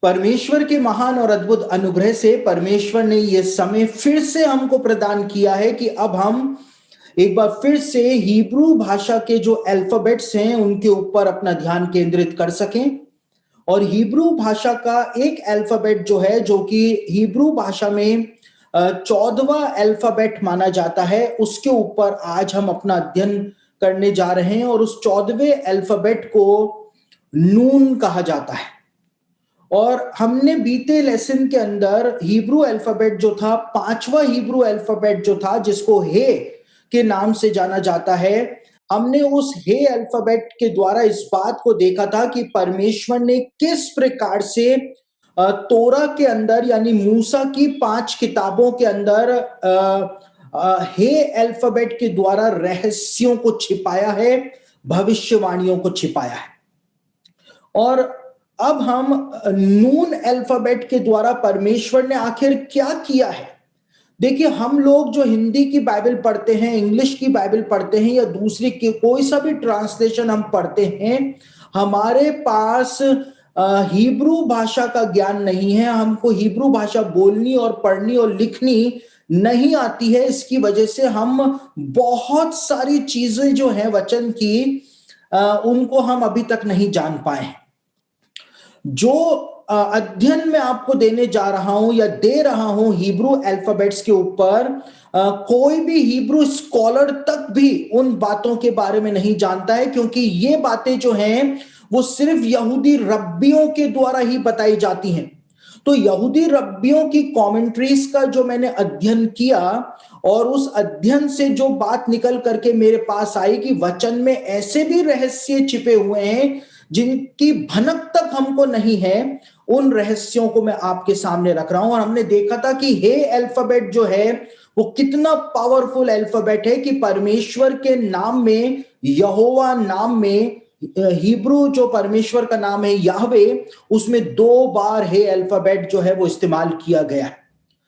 परमेश्वर के महान और अद्भुत अनुग्रह से परमेश्वर ने यह समय फिर से हमको प्रदान किया है कि अब हम एक बार फिर से हिब्रू भाषा के जो अल्फाबेट्स हैं उनके ऊपर अपना ध्यान केंद्रित कर सकें। और हिब्रू भाषा का एक अल्फाबेट जो है, जो कि हिब्रू भाषा में 14वां अल्फाबेट माना जाता है, उसके ऊपर आज हम अपना अध्ययन करने जा रहे हैं। और उस 14वें अल्फाबेट को नून कहा जाता है। और हमने बीते लेसन के अंदर हिब्रू अल्फाबेट जो था, 5वां हिब्रू अल्फाबेट जो था, जिसको हे के नाम से जाना जाता है, हमने उस हे अल्फाबेट के द्वारा इस बात को देखा था कि परमेश्वर ने किस प्रकार से तोरा के अंदर यानी मूसा की 5 किताबों के अंदर हे अल्फाबेट के द्वारा रहस्यों को छिपाया है, भविष्यवाणियों को छिपाया है। और अब हम नून अल्फाबेट के द्वारा परमेश्वर ने आखिर क्या किया है। देखिए, हम लोग जो हिंदी की बाइबल पढ़ते हैं, इंग्लिश की बाइबल पढ़ते हैं या दूसरी की कोई सा भी ट्रांसलेशन हम पढ़ते हैं, हमारे पास हिब्रू भाषा का ज्ञान नहीं है। हमको हिब्रू भाषा बोलनी और पढ़नी और लिखनी नहीं आती है। इसकी वजह से हम बहुत सारी चीजें जो हैं वचन की, उनको हम अभी तक नहीं जान पाए। जो अध्ययन में आपको देने जा रहा हूं या दे रहा हूं हिब्रू अल्फाबेट्स के ऊपर, कोई भी हिब्रू स्कॉलर तक भी उन बातों के बारे में नहीं जानता है, क्योंकि ये बातें जो हैं वो सिर्फ यहूदी रब्बियों के द्वारा ही बताई जाती हैं। तो यहूदी रब्बियों की कमेंट्रीज का जो मैंने अध्ययन किया, और उस अध्ययन से जो बात निकल करके मेरे पास आई कि वचन में ऐसे भी रहस्य छिपे हुए हैं जिनकी भनक तक हमको नहीं है, उन रहस्यों को मैं आपके सामने रख रहा हूं। और हमने देखा था कि हे अल्फाबेट जो है वो कितना पावरफुल अल्फाबेट है कि परमेश्वर के नाम में, यहोवा नाम में, हिब्रू जो परमेश्वर का नाम है याहवे, उसमें 2 बार हे अल्फाबेट जो है वो इस्तेमाल किया गया है।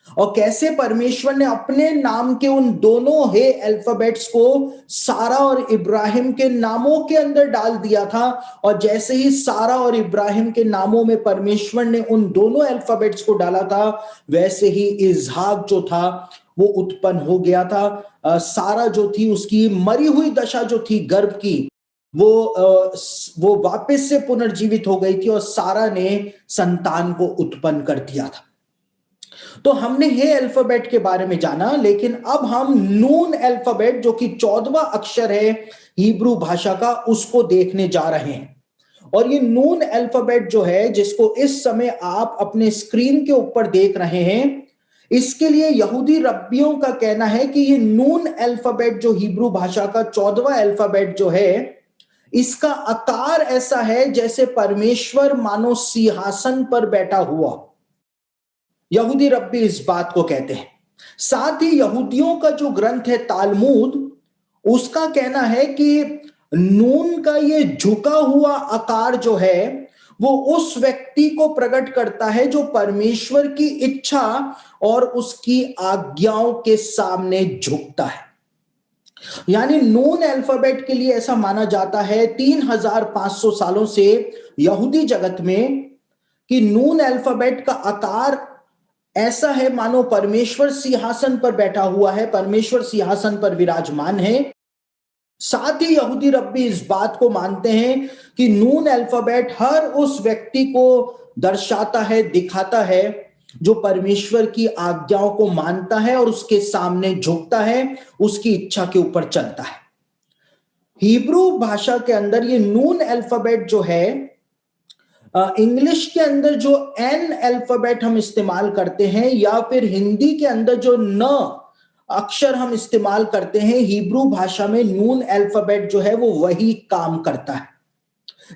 और कैसे परमेश्वर ने अपने नाम के उन दोनों हे अल्फाबेट्स को सारा और इब्राहिम के नामों के अंदर डाल दिया था। और जैसे ही सारा और इब्राहिम के नामों में परमेश्वर ने उन दोनों अल्फाबेट्स को डाला था, वैसे ही इसहाक जो था वो उत्पन्न हो गया था। सारा जो थी, उसकी मरी हुई दशा जो थी गर्भ की, वो वापस से पुनर्जीवित हो गई थी और सारा ने संतान को उत्पन्न कर दिया था। तो हमने हे अल्फाबेट के बारे में जाना, लेकिन अब हम नून अल्फाबेट जो कि 14वां अक्षर है हिब्रू भाषा का, उसको देखने जा रहे हैं। और ये नून अल्फाबेट जो है, जिसको इस समय आप अपने स्क्रीन के ऊपर देख रहे हैं, इसके लिए यहूदी रब्बियों का कहना है कि ये नून अल्फाबेट जो हिब्रू भाषा का 14वां अल्फाबेट जो है, इसका आकार ऐसा है जैसे परमेश्वर मानो सिंहासन पर बैठा हुआ। यहूदी रब्बी इस बात को कहते हैं। साथ ही यहूदियों का जो ग्रंथ है तालमूद, उसका कहना है कि नून का ये झुका हुआ आकार जो है वो उस व्यक्ति को प्रकट करता है जो परमेश्वर की इच्छा और उसकी आज्ञाओं के सामने झुकता है। यानी नून अल्फाबेट के लिए ऐसा माना जाता है 3500 सालों से यहूदी जगत में कि नून अल्फाबेट का आकार ऐसा है मानो परमेश्वर सिंहासन पर बैठा हुआ है, परमेश्वर सिंहासन पर विराजमान है। साथ ही यहूदी रब्बी इस बात को मानते हैं कि नून अल्फाबेट हर उस व्यक्ति को दर्शाता है, दिखाता है जो परमेश्वर की आज्ञाओं को मानता है और उसके सामने झुकता है, उसकी इच्छा के ऊपर चलता है। हिब्रू भाषा के अंदर ये नून अल्फाबेट जो है, इंग्लिश के अंदर जो एन अल्फाबेट हम इस्तेमाल करते हैं या फिर हिंदी के अंदर जो न अक्षर हम इस्तेमाल करते हैं, हिब्रू भाषा में नून अल्फाबेट जो है वो वही काम करता है।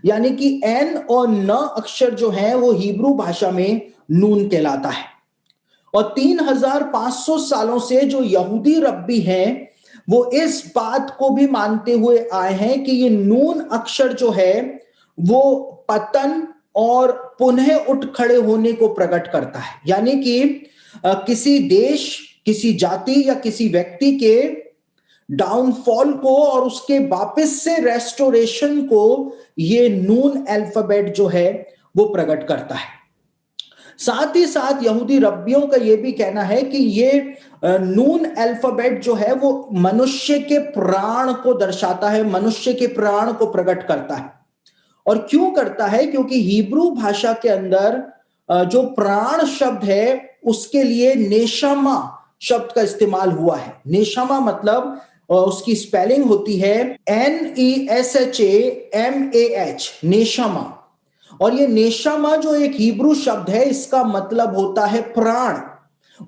यानी कि एन और न अक्षर जो है वो हिब्रू भाषा में नून कहलाता है। और 3500 सालों से जो यहूदी रब्बी हैं वो इस बात को भी मानते हुए आए हैं कि ये नून अक्षर जो है वो पतन और पुनः उठ खड़े होने को प्रकट करता है। यानी कि किसी देश, किसी जाति या किसी व्यक्ति के डाउनफॉल को और उसके वापस से रेस्टोरेशन को ये नून अल्फाबेट जो है वो प्रकट करता है। साथ ही साथ यहूदी रब्बियों का यह भी कहना है कि ये नून अल्फाबेट जो है वो मनुष्य के प्राण को दर्शाता है, मनुष्य के प्राण को प्रकट करता है। और क्यों करता है? क्योंकि हिब्रू भाषा के अंदर जो प्राण शब्द है उसके लिए नेशमा शब्द का इस्तेमाल हुआ है। नेशमा मतलब उसकी स्पेलिंग होती है NESHAMAH, नेशमा। और ये नेशमा जो एक हिब्रू शब्द है, इसका मतलब होता है प्राण।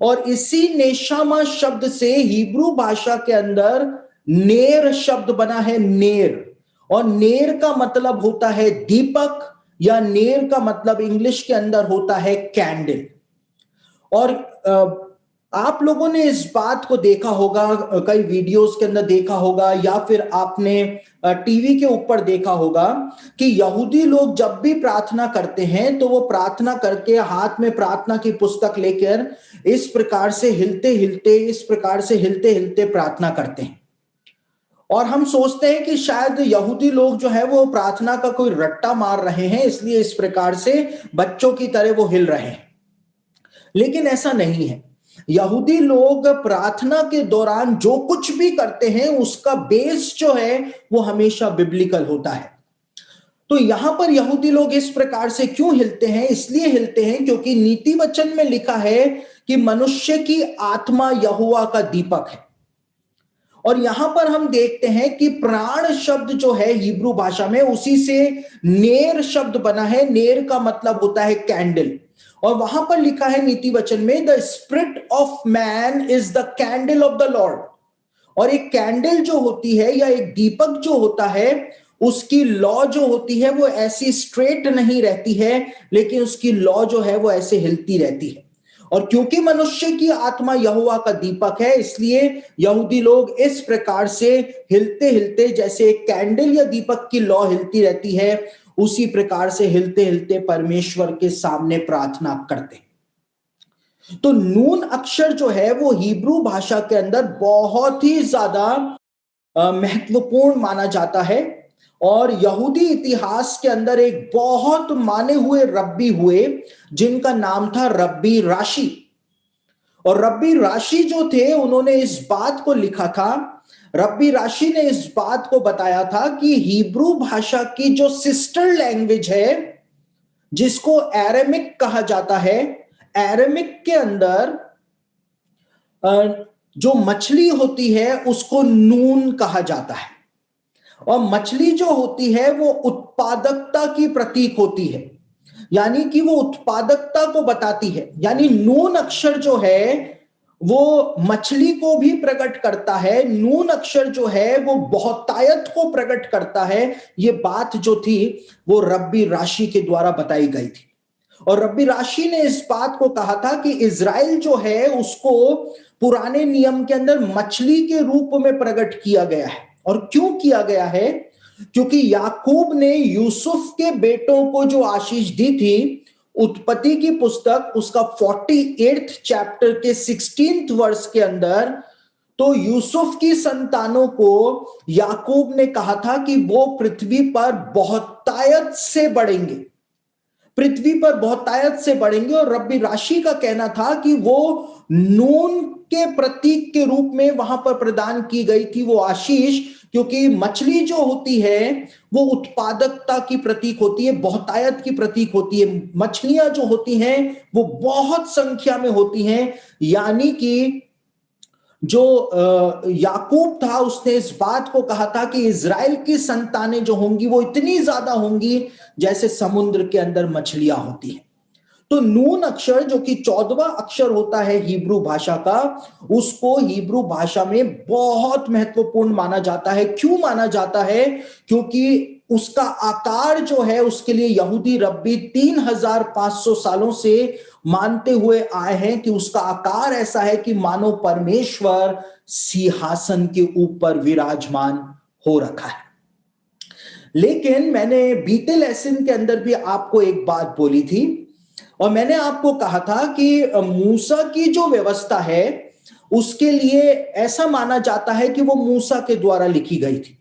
और इसी नेशमा शब्द से हिब्रू भाषा के अंदर नेर शब्द बना है, नेर। और नेर का मतलब होता है दीपक, या नेर का मतलब इंग्लिश के अंदर होता है कैंडल। और आप लोगों ने इस बात को देखा होगा, कई वीडियोस के अंदर देखा होगा, या फिर आपने टीवी के ऊपर देखा होगा कि यहूदी लोग जब भी प्रार्थना करते हैं तो वो प्रार्थना करके हाथ में प्रार्थना की पुस्तक लेकर इस प्रकार से हिलते हिलते प्रार्थना करते हैं। और हम सोचते हैं कि शायद यहूदी लोग जो है वो प्रार्थना का कोई रट्टा मार रहे हैं, इसलिए इस प्रकार से बच्चों की तरह वो हिल रहे हैं। लेकिन ऐसा नहीं है। यहूदी लोग प्रार्थना के दौरान जो कुछ भी करते हैं उसका बेस जो है वो हमेशा बिब्लिकल होता है। तो यहां पर यहूदी लोग इस प्रकार से क्यों हिलते हैं? इसलिए हिलते हैं क्योंकि नीति वचन में लिखा है कि मनुष्य की आत्मा यहोवा का दीपक है। और यहां पर हम देखते हैं कि प्राण शब्द जो है हिब्रू भाषा में, उसी से नेर शब्द बना है। नेर का मतलब होता है कैंडल। और वहां पर लिखा है नीति वचन में, the spirit of man is the candle of the Lord. और एक कैंडल जो होती है या एक दीपक जो होता है, उसकी लौ जो होती है वो ऐसी स्ट्रेट नहीं रहती है, लेकिन उसकी लौ जो है वो ऐसे हिलती रहती है। और क्योंकि मनुष्य की आत्मा यहोवा का दीपक है, इसलिए यहूदी लोग इस प्रकार से हिलते हिलते, जैसे एक कैंडल या दीपक की लौ हिलती रहती है, उसी प्रकार से हिलते हिलते परमेश्वर के सामने प्रार्थना करते। तो नून अक्षर जो है वो हिब्रू भाषा के अंदर बहुत ही ज्यादा महत्वपूर्ण माना जाता है। और यहूदी इतिहास के अंदर एक बहुत माने हुए रब्बी हुए जिनका नाम था रब्बी राशि। और रब्बी राशि जो थे उन्होंने इस बात को लिखा था, रब्बी राशि ने इस बात को बताया था कि हिब्रू भाषा की जो सिस्टर लैंग्वेज है, जिसको एरेमिक कहा जाता है, एरेमिक के अंदर जो मछली होती है उसको नून कहा जाता है। और मछली जो होती है वो उत्पादकता की प्रतीक होती है, यानी कि वो उत्पादकता को बताती है। यानी नून अक्षर जो है वो मछली को भी प्रकट करता है, नून अक्षर जो है वो बहुतायत को प्रकट करता है। ये बात जो थी वो रब्बी राशि के द्वारा बताई गई थी। और रब्बी राशि ने इस बात को कहा था कि इज़राइल जो है उसको पुराने नियम के अंदर मछली के रूप में प्रकट किया गया है। और क्यों किया गया है? क्योंकि याकूब ने यूसुफ के बेटों को जो आशीष दी थी, उत्पत्ति की पुस्तक उसका 48th चैप्टर के 16th वर्ष के अंदर, तो यूसुफ की संतानों को याकूब ने कहा था कि वो पृथ्वी पर बहुतायत से बढ़ेंगे, पृथ्वी पर बहुतायत से बढ़ेंगे। और रब्बी राशि का कहना था कि वो नून के प्रतीक के रूप में वहां पर प्रदान की गई थी वो आशीष, क्योंकि मछली जो होती है वो उत्पादकता की प्रतीक होती है, बहुतायत की प्रतीक होती है। मछलियां जो होती हैं वो बहुत संख्या में होती हैं, यानी कि जो याकूब था उसने इस बात को कहा था कि इज़राइल की संतानें जो होंगी वो इतनी ज्यादा होंगी जैसे समुद्र के अंदर मछलियां होती हैं। तो नून अक्षर जो कि 14वां अक्षर होता है हिब्रू भाषा का, उसको हिब्रू भाषा में बहुत महत्वपूर्ण माना जाता है। क्यों माना जाता है? क्योंकि उसका आकार जो है उसके लिए यहूदी रब्बी 3500 सालों से मानते हुए आए हैं कि उसका आकार ऐसा है कि मानो परमेश्वर सिंहासन के ऊपर विराजमान हो रखा है। लेकिन मैंने बीते लेसन के अंदर भी आपको एक बात बोली थी, और मैंने आपको कहा था कि मूसा की जो व्यवस्था है उसके लिए ऐसा माना जाता है कि वो मूसा के द्वारा लिखी गई थी।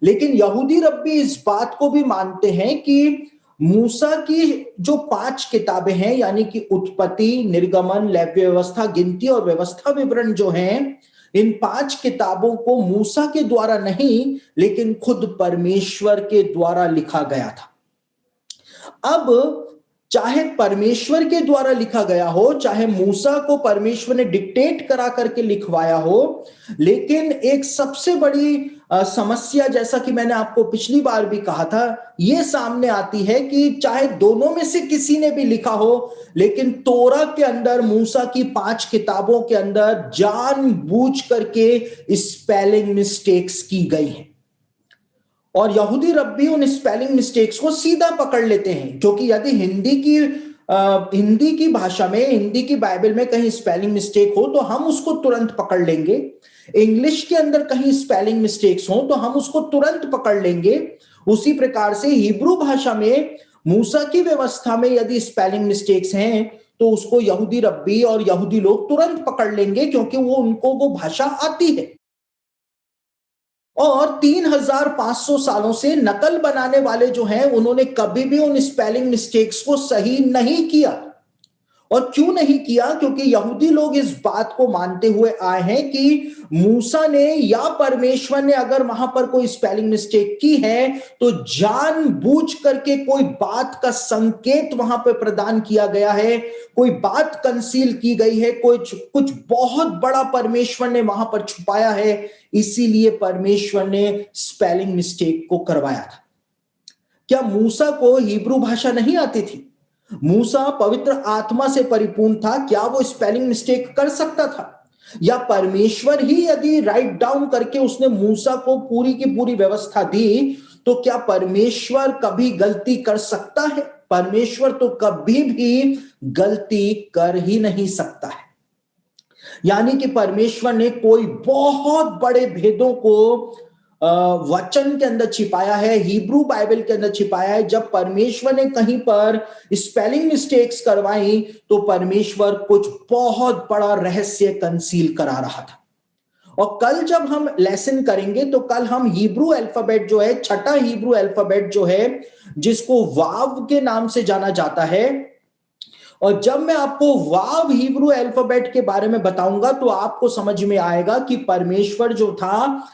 लेकिन यहूदी रब्बी इस बात को भी मानते हैं कि मूसा की जो 5 किताबें हैं, यानी कि उत्पत्ति, निर्गमन, लेव्य व्यवस्था, गिनती और व्यवस्था विवरण जो हैं, इन 5 किताबों को मूसा के द्वारा नहीं, लेकिन खुद परमेश्वर के द्वारा लिखा गया था। अब चाहे परमेश्वर के द्वारा लिखा गया हो, चाहे मूसा को परमेश्वर ने डिक्टेट करा करके लिखवाया हो, लेकिन एक सबसे बड़ी समस्या, जैसा कि मैंने आपको पिछली बार भी कहा था, यह सामने आती है कि चाहे दोनों में से किसी ने भी लिखा हो, लेकिन तोरा के अंदर, मूसा की 5 किताबों के अंदर जानबूझ करके स्पेलिंग मिस्टेक्स की गई हैं। और यहूदी रब्बी उन स्पेलिंग मिस्टेक्स को सीधा पकड़ लेते हैं, क्योंकि यदि हिंदी की भाषा में, हिंदी की बाइबल में कहीं स्पेलिंग मिस्टेक हो तो हम उसको तुरंत पकड़ लेंगे। इंग्लिश के अंदर कहीं स्पेलिंग मिस्टेक्स हो तो हम उसको तुरंत पकड़ लेंगे। उसी प्रकार से हिब्रू भाषा में, मूसा की व्यवस्था में यदि स्पेलिंग मिस्टेक्स हैं तो उसको यहूदी रब्बी और यहूदी लोग तुरंत पकड़ लेंगे, क्योंकि उनको वो भाषा आती है। और 3500 सालों से नकल बनाने वाले जो हैं, उन्होंने कभी भी उन स्पेलिंग मिस्टेक्स को सही नहीं किया। और क्यों नहीं किया? क्योंकि यहूदी लोग इस बात को मानते हुए आए हैं कि मूसा ने या परमेश्वर ने अगर वहां पर कोई स्पेलिंग मिस्टेक की है तो जानबूझ करके कोई बात का संकेत वहां पर प्रदान किया गया है, कोई बात कंसील की गई है, कुछ बहुत बड़ा परमेश्वर ने वहां पर छुपाया है, इसीलिए परमेश्वर ने स्पेलिंग मिस्टेक को करवाया था। क्या मूसा को हिब्रू भाषा नहीं आती थी? मूसा पवित्र आत्मा से परिपूर्ण था, क्या वो स्पेलिंग मिस्टेक कर सकता था? या परमेश्वर ही यदि राइट डाउन करके उसने मूसा को पूरी की पूरी व्यवस्था दी, तो क्या परमेश्वर कभी गलती कर सकता है? परमेश्वर तो कभी भी गलती कर ही नहीं सकता है। यानी कि परमेश्वर ने कोई बहुत बड़े भेदों को वचन के अंदर छिपाया है, हिब्रू बाइबल के अंदर छिपाया है। जब परमेश्वर ने कहीं पर स्पेलिंग मिस्टेक्स करवाई तो परमेश्वर कुछ बहुत बड़ा रहस्य कंसील करा रहा था। और कल जब हम लेसन करेंगे तो कल हम हिब्रू अल्फाबेट जो है, छठा हिब्रू अल्फाबेट जो है, जिसको वाव के नाम से जाना जाता है, और जब मैं आपको वाव हिब्रू अल्फाबेट के बारे में बताऊंगा तो आपको समझ में आएगा कि परमेश्वर जो था,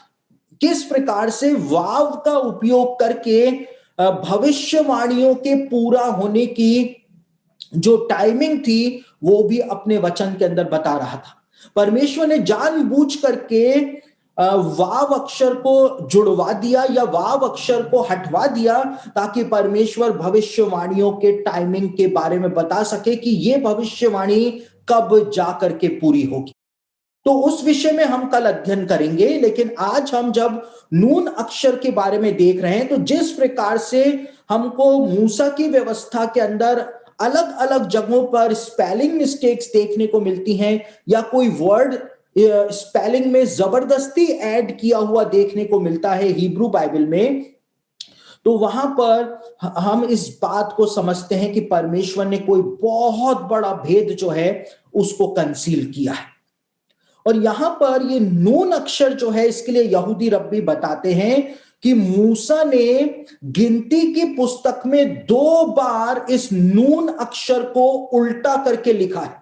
किस प्रकार से वाव का उपयोग करके भविष्यवाणियों के पूरा होने की जो टाइमिंग थी वो भी अपने वचन के अंदर बता रहा था। परमेश्वर ने जानबूझ करके वाव अक्षर को जुड़वा दिया या वाव अक्षर को हटवा दिया, ताकि परमेश्वर भविष्यवाणियों के टाइमिंग के बारे में बता सके कि ये भविष्यवाणी कब जाकर के पूरी होगी। तो उस विषय में हम कल अध्ययन करेंगे। लेकिन आज हम जब नून अक्षर के बारे में देख रहे हैं, तो जिस प्रकार से हमको मूसा की व्यवस्था के अंदर अलग अलग जगहों पर स्पेलिंग मिस्टेक्स देखने को मिलती हैं, या कोई वर्ड स्पेलिंग में जबरदस्ती ऐड किया हुआ देखने को मिलता है हिब्रू बाइबल में, तो वहां पर हम इस बात को समझते हैं कि परमेश्वर ने कोई बहुत बड़ा भेद जो है उसको कंसील किया है। और यहां पर ये नून अक्षर जो है, इसके लिए यहूदी रब्बी बताते हैं कि मूसा ने गिनती की पुस्तक में 2 बार इस नून अक्षर को उल्टा करके लिखा है।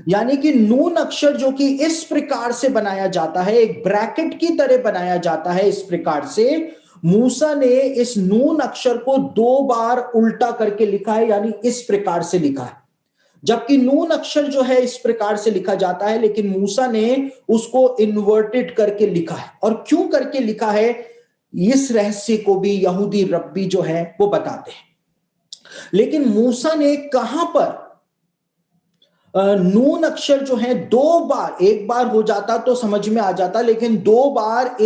यानी कि नून अक्षर जो कि इस प्रकार से बनाया जाता है, एक ब्रैकेट की तरह बनाया जाता है, इस प्रकार से मूसा ने इस नून अक्षर को 2 बार उल्टा करके लिखा है, यानी इस प्रकार से लिखा है। जबकि नून अक्षर जो है इस प्रकार से लिखा जाता है, लेकिन मूसा ने उसको इन्वर्टेड करके लिखा है। और क्यों करके लिखा है, इस रहस्य को भी यहूदी रब्बी जो है वो बताते हैं। लेकिन मूसा ने कहां पर नून अक्षर जो है 2 बार, एक बार हो जाता तो समझ में आ जाता, लेकिन 2 बार,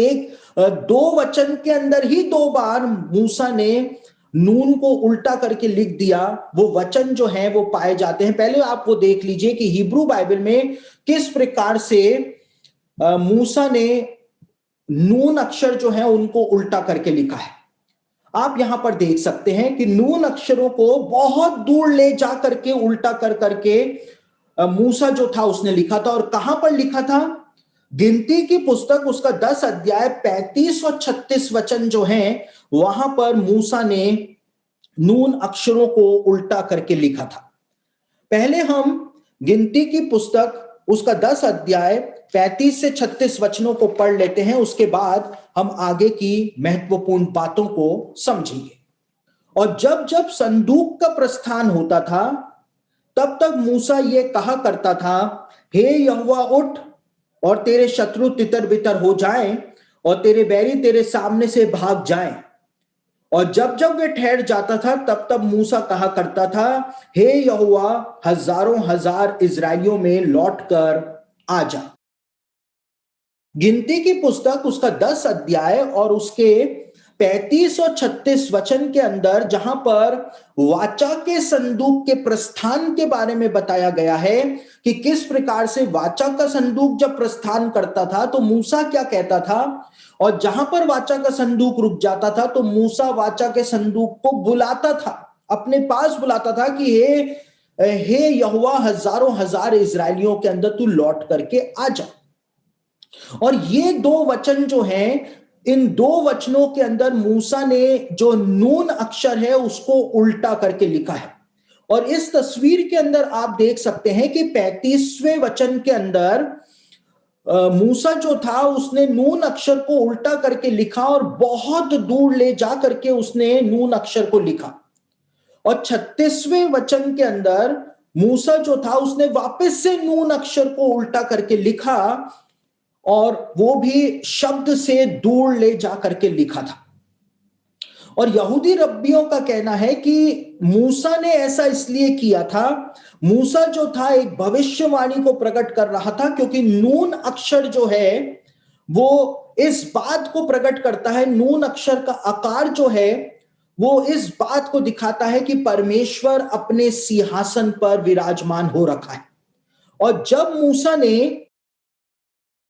2 वचन के अंदर ही 2 बार मूसा ने नून को उल्टा करके लिख दिया, वो वचन जो है वो पाए जाते हैं। पहले आप वो देख लीजिए कि हिब्रू बाइबल में किस प्रकार से मूसा ने नून अक्षर जो है उनको उल्टा करके लिखा है। आप यहां पर देख सकते हैं कि नून अक्षरों को बहुत दूर ले जा करके उल्टा कर करके मूसा जो था उसने लिखा था। और कहां पर लिखा था? गिनती की पुस्तक उसका 10 अध्याय 35 और 36 वचन जो हैं, वहां पर मूसा ने नून अक्षरों को उल्टा करके लिखा था। पहले हम गिनती की पुस्तक उसका 10 अध्याय 35 से 36 वचनों को पढ़ लेते हैं, उसके बाद हम आगे की महत्वपूर्ण बातों को समझेंगे। और जब जब संदूक का प्रस्थान होता था तब तक मूसा ये कहा करता था, हे यहोवा उठ और तेरे शत्रु तितर बितर हो जाएं और तेरे बैरी तेरे सामने से भाग जाएं। और जब जब वे ठहर जाता था तब तब मूसा कहा करता था, हे यहोवा हजारों हजार इजरायलियों में लौट कर आ जा। गिनती की पुस्तक उसका 10 अध्याय और उसके 35 और 36 वचन के अंदर जहां पर वाचा के संदूक के प्रस्थान के बारे में बताया गया है कि किस प्रकार से वाचा का संदूक जब प्रस्थान करता था तो मूसा क्या कहता था, और जहां पर वाचा का संदूक रुक जाता था तो मूसा वाचा के संदूक को बुलाता था, अपने पास बुलाता था कि हे यहोवा हजारों हजार इजरायलियों के अंदर तू लौट करके आ जा। और ये दो वचन जो हैं, इन दो वचनों के अंदर मूसा ने जो नून अक्षर है उसको उल्टा करके लिखा है। और इस तस्वीर के अंदर आप देख सकते हैं कि 35वें वचन के अंदर मूसा जो था उसने नून अक्षर को उल्टा करके लिखा और बहुत दूर ले जा करके उसने नून अक्षर को लिखा। और 36वें वचन के अंदर मूसा जो था उसने वापस से नून अक्षर को उल्टा करके लिखा और वो भी शब्द से दूर ले जा करके लिखा था। और यहूदी रब्बियों का कहना है कि मूसा ने ऐसा इसलिए किया था, मूसा जो था एक भविष्यवाणी को प्रकट कर रहा था, क्योंकि नून अक्षर जो है वो इस बात को प्रकट करता है, नून अक्षर का आकार जो है वो इस बात को दिखाता है कि परमेश्वर अपने सिंहासन पर विराजमान हो रखा है। और जब मूसा ने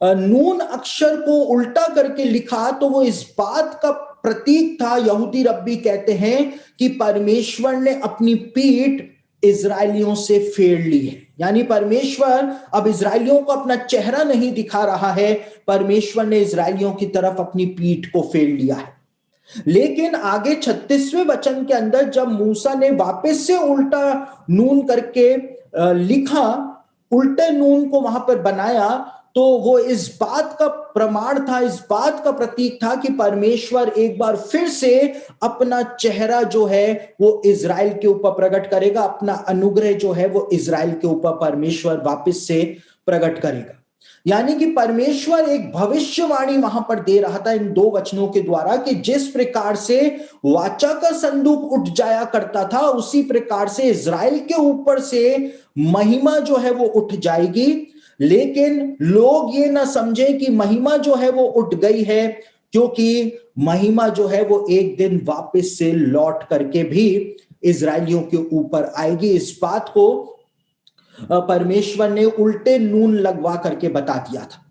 नून अक्षर को उल्टा करके लिखा तो वो इस बात का प्रतीक था, यहूदी रब्बी कहते हैं कि परमेश्वर ने अपनी पीठ इजरायलियों से फेर ली है। यानी परमेश्वर अब इजरायलियों को अपना चेहरा नहीं दिखा रहा है, परमेश्वर ने इजरायलियों की तरफ अपनी पीठ को फेर लिया है। लेकिन आगे 36वें वचन के अंदर जब मूसा ने वापस से उल्टा नून करके लिखा, उल्टे नून को वहां पर बनाया, तो वो इस बात का प्रमाण था, इस बात का प्रतीक था कि परमेश्वर एक बार फिर से अपना चेहरा जो है वो इजराइल के ऊपर प्रकट करेगा, अपना अनुग्रह जो है वो इजराइल के ऊपर परमेश्वर वापस से प्रकट करेगा। यानी कि परमेश्वर एक भविष्यवाणी वहां पर दे रहा था इन दो वचनों के द्वारा कि जिस प्रकार से वाचा का संदूक उठ जाया करता था उसी प्रकार से इजराइल के ऊपर से महिमा जो है वो उठ जाएगी। लेकिन लोग ये ना समझे कि महिमा जो है वो उठ गई है, क्योंकि महिमा जो है वो एक दिन वापस से लौट करके भी इजरायलियों के ऊपर आएगी। इस बात को परमेश्वर ने उल्टे नून लगवा करके बता दिया था।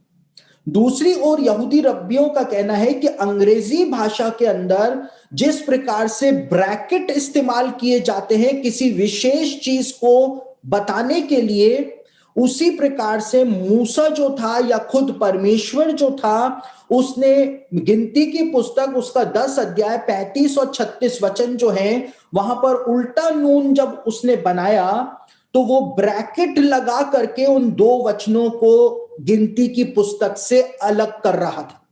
दूसरी ओर यहूदी रब्बियों का कहना है कि अंग्रेजी भाषा के अंदर जिस प्रकार से ब्रैकेट इस्तेमाल किए जाते हैं किसी विशेष चीज को बताने के लिए, उसी प्रकार से मूसा जो था या खुद परमेश्वर जो था उसने गिनती की पुस्तक उसका 10 अध्याय 35 और 36 वचन जो है वहां पर उल्टा नून जब उसने बनाया तो वो ब्रैकेट लगा करके उन दो वचनों को गिनती की पुस्तक से अलग कर रहा था।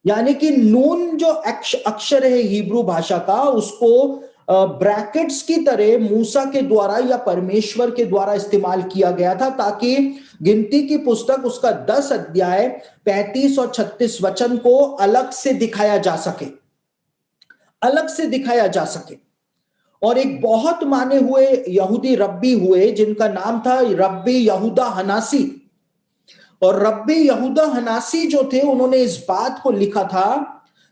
यानी कि नून जो अक्षर है हिब्रू भाषा का, उसको ब्रैकेट्स की तरह मूसा के द्वारा या परमेश्वर के द्वारा इस्तेमाल किया गया था, ताकि गिनती की पुस्तक उसका 10 अध्याय 35 और 36 वचन को अलग से दिखाया जा सके, अलग से दिखाया जा सके। और एक बहुत माने हुए यहूदी रब्बी हुए जिनका नाम था रब्बी यहूदा हनासी, और रब्बी यहूदा हनासी जो थे उन्होंने इस बात को लिखा था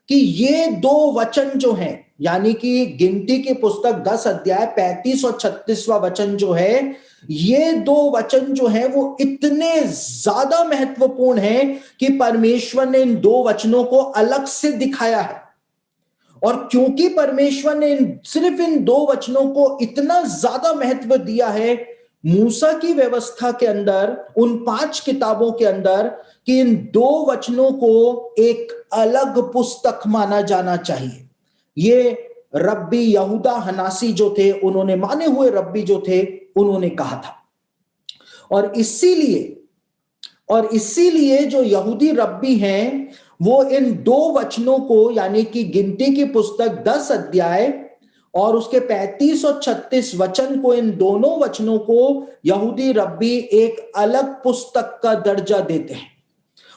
कि ये दो वचन जो हैं, यानी कि गिनती की पुस्तक 10 अध्याय 35 और 36वां वचन जो है, ये दो वचन जो है वो इतने ज्यादा महत्वपूर्ण हैं कि परमेश्वर ने इन दो वचनों को अलग से दिखाया है। और क्योंकि परमेश्वर ने सिर्फ इन दो वचनों को इतना ज्यादा महत्व दिया है मूसा की व्यवस्था के अंदर, उन 5 किताबों के अंदर, कि इन दो वचनों को एक अलग पुस्तक माना जाना चाहिए। ये रब्बी यहूदा हनासी जो थे, उन्होंने, माने हुए रब्बी जो थे, उन्होंने कहा था। और इसीलिए जो यहूदी रब्बी हैं वो इन दो वचनों को, यानी कि गिनती की पुस्तक 10 अध्याय और उसके 35 और 36 वचन को, इन दोनों वचनों को यहूदी रब्बी एक अलग पुस्तक का दर्जा देते हैं।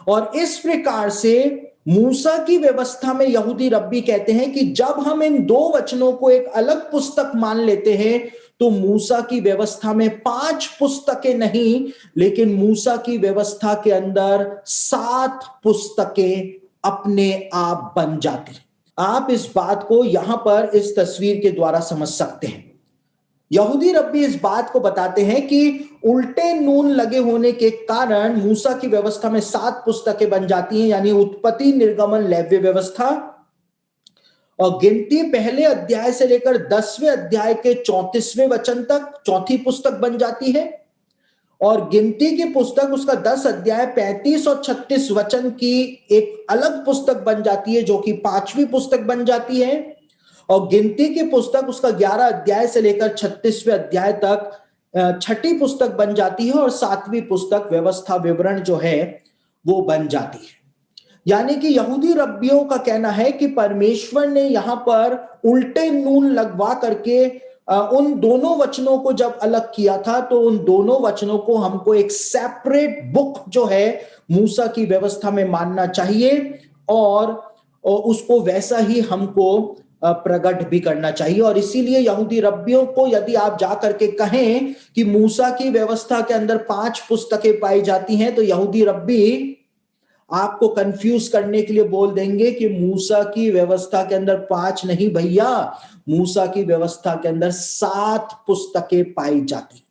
और इस प्रकार से मूसा की व्यवस्था में यहूदी रब्बी कहते हैं कि जब हम इन दो वचनों को एक अलग पुस्तक मान लेते हैं तो मूसा की व्यवस्था में 5 पुस्तकें नहीं, लेकिन मूसा की व्यवस्था के अंदर 7 पुस्तकें अपने आप बन जाती हैं। आप इस बात को यहां पर इस तस्वीर के द्वारा समझ सकते हैं। यहूदी रब्बी इस बात को बताते हैं कि उल्टे नून लगे होने के कारण मूसा की व्यवस्था में 7 पुस्तकें बन जाती हैं, यानी उत्पत्ति, निर्गमन, लेव्य व्यवस्था और गिनती पहले अध्याय से लेकर 10वें अध्याय के 34वें वचन तक चौथी पुस्तक बन जाती है। और गिनती की पुस्तक उसका 10 अध्याय 35 और 36 वचन की एक अलग पुस्तक बन जाती है, जो कि 5वीं पुस्तक बन जाती है। और गिनती की पुस्तक उसका 11 अध्याय से लेकर 36वें अध्याय तक 6ठी पुस्तक बन जाती है। और 7वीं पुस्तक व्यवस्था विवरण जो है वो बन जाती है। यानी कि यहूदी रब्बियों का कहना है कि परमेश्वर ने यहां पर उल्टे नून लगवा करके उन दोनों वचनों को जब अलग किया था, तो उन दोनों वचनों को हमको एक सेपरेट बुक जो है मूसा की व्यवस्था में मानना चाहिए और उसको वैसा ही हमको प्रकट भी करना चाहिए। और इसीलिए यहूदी रब्बियों को यदि आप जाकर के कहें कि मूसा की व्यवस्था के अंदर 5 पुस्तकें पाई जाती हैं, तो यहूदी रब्बी आपको कंफ्यूज करने के लिए बोल देंगे कि मूसा की व्यवस्था के अंदर 5 नहीं भैया, मूसा की व्यवस्था के अंदर 7 पुस्तकें पाई जाती।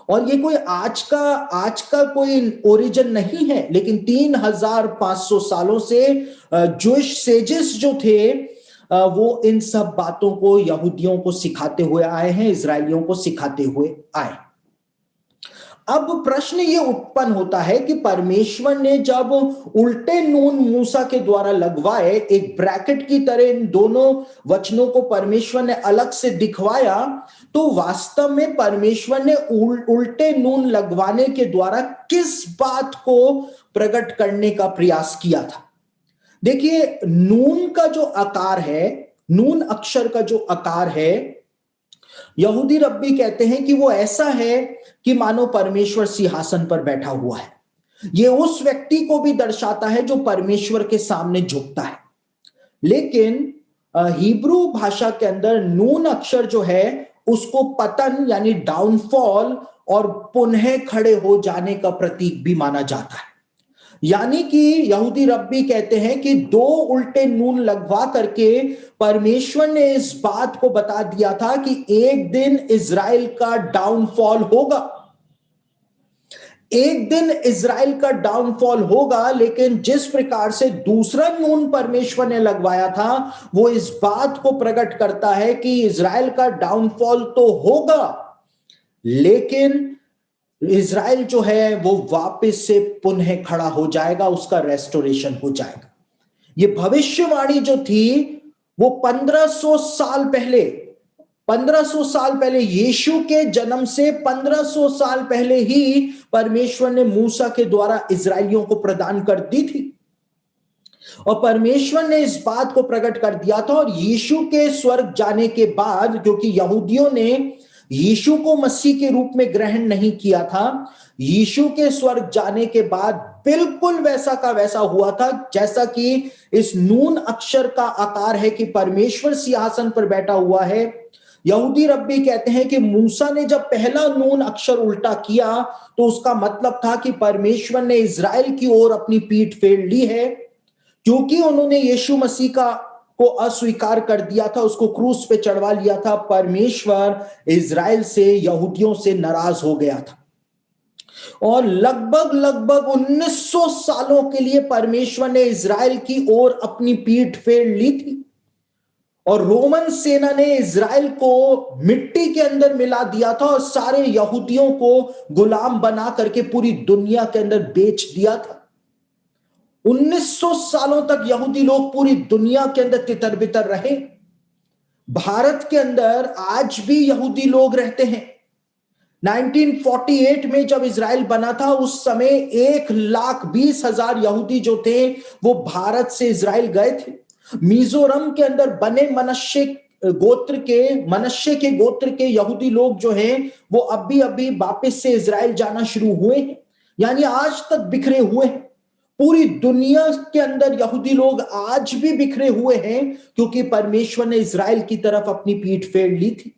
और ये कोई आज का कोई ओरिजिन नहीं है, लेकिन 3500 सालों से जूइश सेजेस जो थे वो इन सब बातों को यहूदियों को सिखाते हुए आए हैं, इजरायलियों को सिखाते हुए आए। अब प्रश्न ये उत्पन्न होता है कि परमेश्वर ने जब उल्टे नून मूसा के द्वारा लगवाए, एक ब्रैकेट की तरह इन दोनों वचनों को परमेश्वर ने अलग से दिखवाया, तो वास्तव में परमेश्वर ने उल्टे नून लगवाने के द्वारा किस बात को प्रकट करने का प्रयास किया था। देखिए, नून का जो आकार है, नून अक्षर का जो आकार है, यहूदी रब्बी कहते हैं कि वो ऐसा है कि मानो परमेश्वर सिंहासन पर बैठा हुआ है। ये उस व्यक्ति को भी दर्शाता है जो परमेश्वर के सामने झुकता है। लेकिन हिब्रू भाषा के अंदर नून अक्षर जो है उसको पतन यानी डाउनफॉल और पुनः खड़े हो जाने का प्रतीक भी माना जाता है। यानी कि यहूदी रब्बी कहते हैं कि 2 उल्टे नून लगवा करके परमेश्वर ने इस बात को बता दिया था कि एक दिन इजराइल का डाउनफॉल होगा, एक दिन इजराइल का डाउनफॉल होगा। लेकिन जिस प्रकार से दूसरा नून परमेश्वर ने लगवाया था, वो इस बात को प्रकट करता है कि इजराइल का डाउनफॉल तो होगा, लेकिन इजराइल जो है वो वापस से पुनः खड़ा हो जाएगा, उसका रेस्टोरेशन हो जाएगा। ये भविष्यवाणी जो थी वो 1500 साल पहले यीशु के जन्म से 1500 साल पहले ही परमेश्वर ने मूसा के द्वारा इजराइलियों को प्रदान कर दी थी। और परमेश्वर ने इस बात को प्रकट कर दिया था। और यीशु के स्वर्ग जाने के बाद, क्योंकि यहूदियों ने यीशु को मसीह के रूप में ग्रहण नहीं किया था, यीशु के स्वर्ग जाने के बाद बिल्कुल वैसा का वैसा हुआ था जैसा कि इस नून अक्षर का आकार है कि परमेश्वर सिंहासन पर बैठा हुआ है। यहूदी रब्बी कहते हैं कि मूसा ने जब पहला नून अक्षर उल्टा किया तो उसका मतलब था कि परमेश्वर ने इजराइल की ओर अपनी पीठ फेर ली है, क्योंकि उन्होंने यीशु मसीह को अस्वीकार कर दिया था, उसको क्रूस पे चढ़वा लिया था। परमेश्वर इजराइल से, यहूदियों से नाराज हो गया था और लगभग 1900 सालों के लिए परमेश्वर ने इजराइल की ओर अपनी पीठ फेर ली थी। और रोमन सेना ने इजराइल को मिट्टी के अंदर मिला दिया था और सारे यहूदियों को गुलाम बना करके पूरी दुनिया के अंदर बेच दिया था। 1900 सालों तक यहूदी लोग पूरी दुनिया के अंदर तितर बितर रहे। भारत के अंदर आज भी यहूदी लोग रहते हैं। 1948 में जब इजराइल बना था, उस समय 1,20,000 यहूदी जो थे वो भारत से इजराइल गए थे। मिजोरम के अंदर बने मनश्शे के गोत्र के यहूदी लोग जो हैं वो अभी अभी वापस से इजराइल जाना शुरू हुए हैं, यानी आज तक बिखरे हुए हैं। पूरी दुनिया के अंदर यहूदी लोग आज भी बिखरे हुए हैं, क्योंकि परमेश्वर ने इजराइल की तरफ अपनी पीठ फेर ली थी।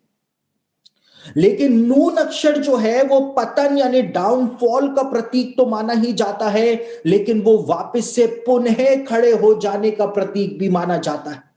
लेकिन नून अक्षर जो है वो पतन यानी डाउनफॉल का प्रतीक तो माना ही जाता है, लेकिन वो वापस से पुनः खड़े हो जाने का प्रतीक भी माना जाता है।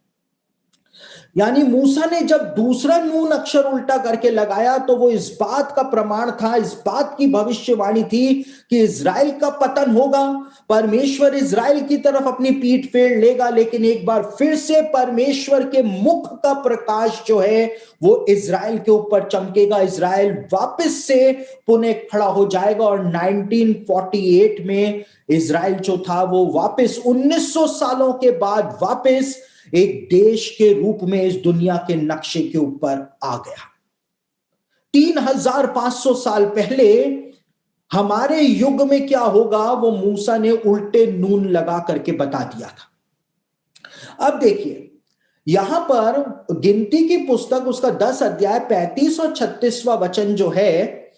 यानी मूसा ने जब दूसरा नून अक्षर उल्टा करके लगाया तो वो इस बात का प्रमाण था, इस बात की भविष्यवाणी थी कि इजराइल का पतन होगा, परमेश्वर इजराइल की तरफ अपनी पीठ फेर लेगा, लेकिन एक बार फिर से परमेश्वर के मुख का प्रकाश जो है वो इजराइल के ऊपर चमकेगा, इजराइल वापस से पुनः खड़ा हो जाएगा। और 1948 में इजराइल जो था वो वापस 1900 सालों के बाद वापस एक देश के रूप में इस दुनिया के नक्शे के ऊपर आ गया। 3500 साल पहले हमारे युग में क्या होगा वो मूसा ने उल्टे नून लगा करके बता दिया था। अब देखिए, यहां पर गिनती की पुस्तक उसका 10 अध्याय 35 और 36वां वचन जो है,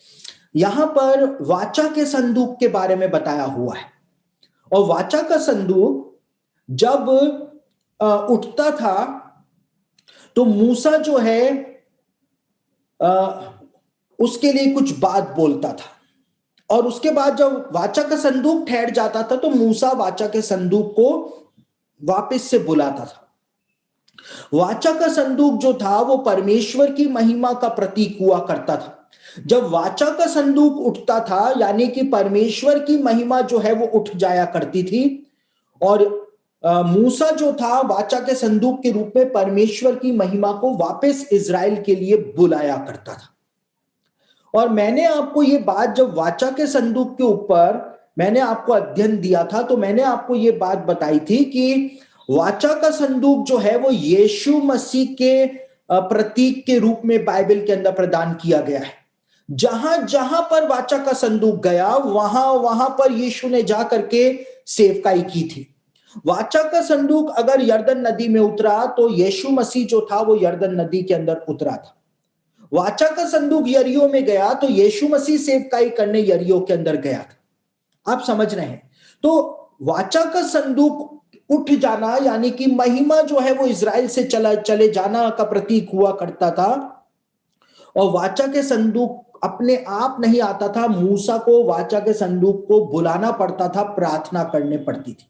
यहां पर वाचा के संदूक के बारे में बताया हुआ है। और वाचा का संदूक जब उठता था तो मूसा जो है उसके लिए कुछ बात बोलता था, और उसके बाद जब वाचा का संदूक ठहर जाता था तो मूसा वाचा के संदूक को वापस से बुलाता था। वाचा का संदूक जो था वो परमेश्वर की महिमा का प्रतीक हुआ करता था। जब वाचा का संदूक उठता था यानी कि परमेश्वर की महिमा जो है वो उठ जाया करती थी, और मूसा जो था वाचा के संदूक के रूप में परमेश्वर की महिमा को वापस इजराइल के लिए बुलाया करता था। और मैंने आपको ये बात, जब वाचा के संदूक के ऊपर मैंने आपको अध्ययन दिया था तो मैंने आपको ये बात बताई थी कि वाचा का संदूक जो है वो यीशु मसीह के प्रतीक के रूप में बाइबल के अंदर प्रदान किया गया है। जहां जहां पर वाचा का संदूक गया वहां वहां पर यीशु ने जा करके सेवकाई की थी। वाचा का संदूक अगर यरदन नदी में उतरा तो यीशु मसीह जो था वो यरदन नदी के अंदर उतरा था। वाचा का संदूक यरीहो में गया तो यीशु मसीह सेवकाई करने यरीहो के अंदर गया था। आप समझ रहे हैं? तो वाचा का संदूक उठ जाना यानी कि महिमा जो है वो इजराइल से चले जाना का प्रतीक हुआ करता था। और वाचा के संदूक अपने आप नहीं आता था, मूसा को वाचा के संदूक को बुलाना पड़ता था, प्रार्थना करने पड़ती थी।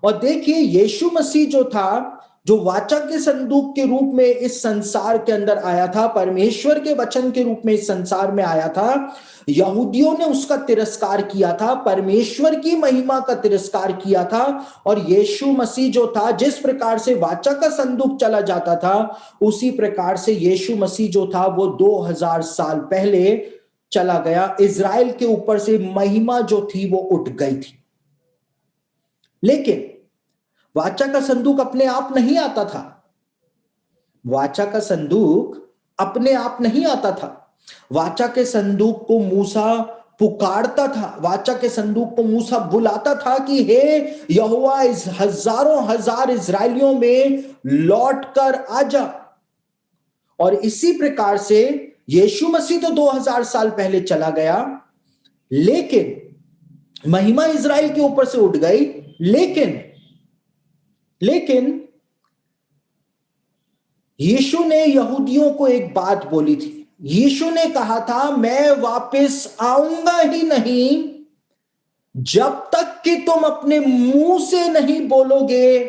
और देखिए, यीशु मसीह जो था, जो वाचा के संदूक के रूप में इस संसार के अंदर आया था, परमेश्वर के वचन के रूप में इस संसार में आया था, यहूदियों ने उसका तिरस्कार किया था, परमेश्वर की महिमा का तिरस्कार किया था। और यीशु मसीह जो था, जिस प्रकार से वाचा का संदूक चला जाता था उसी प्रकार से यीशु मसीह जो था वो 2000 साल पहले चला गया। इजराइल के ऊपर से महिमा जो थी वो उठ गई थी। लेकिन वाचा का संदूक अपने आप नहीं आता था। वाचा का संदूक अपने आप नहीं आता था। वाचा के संदूक को मूसा पुकारता था, वाचा के संदूक को मूसा बुलाता था कि हे यहोवा, इस हजारों हजार इजरायलियों में लौट कर आ जा। और इसी प्रकार से यीशु मसीह तो 2000 साल पहले चला गया, लेकिन महिमा इजराइल के ऊपर से उठ गई। लेकिन यीशु ने यहूदियों को एक बात बोली थी। यीशु ने कहा था, मैं वापस आऊंगा ही नहीं जब तक कि तुम अपने मुंह से नहीं बोलोगे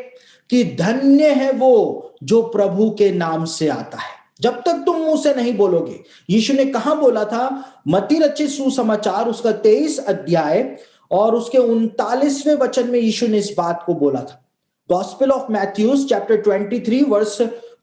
कि धन्य है वो जो प्रभु के नाम से आता है। जब तक तुम मुंह से नहीं बोलोगे। यीशु ने कहां बोला था? मत्ती रचित सुसमाचार उसका 23 अध्याय और उसके 39वें वचन में यीशु ने इस बात को बोला था। Gospel of Matthews chapter 23 verse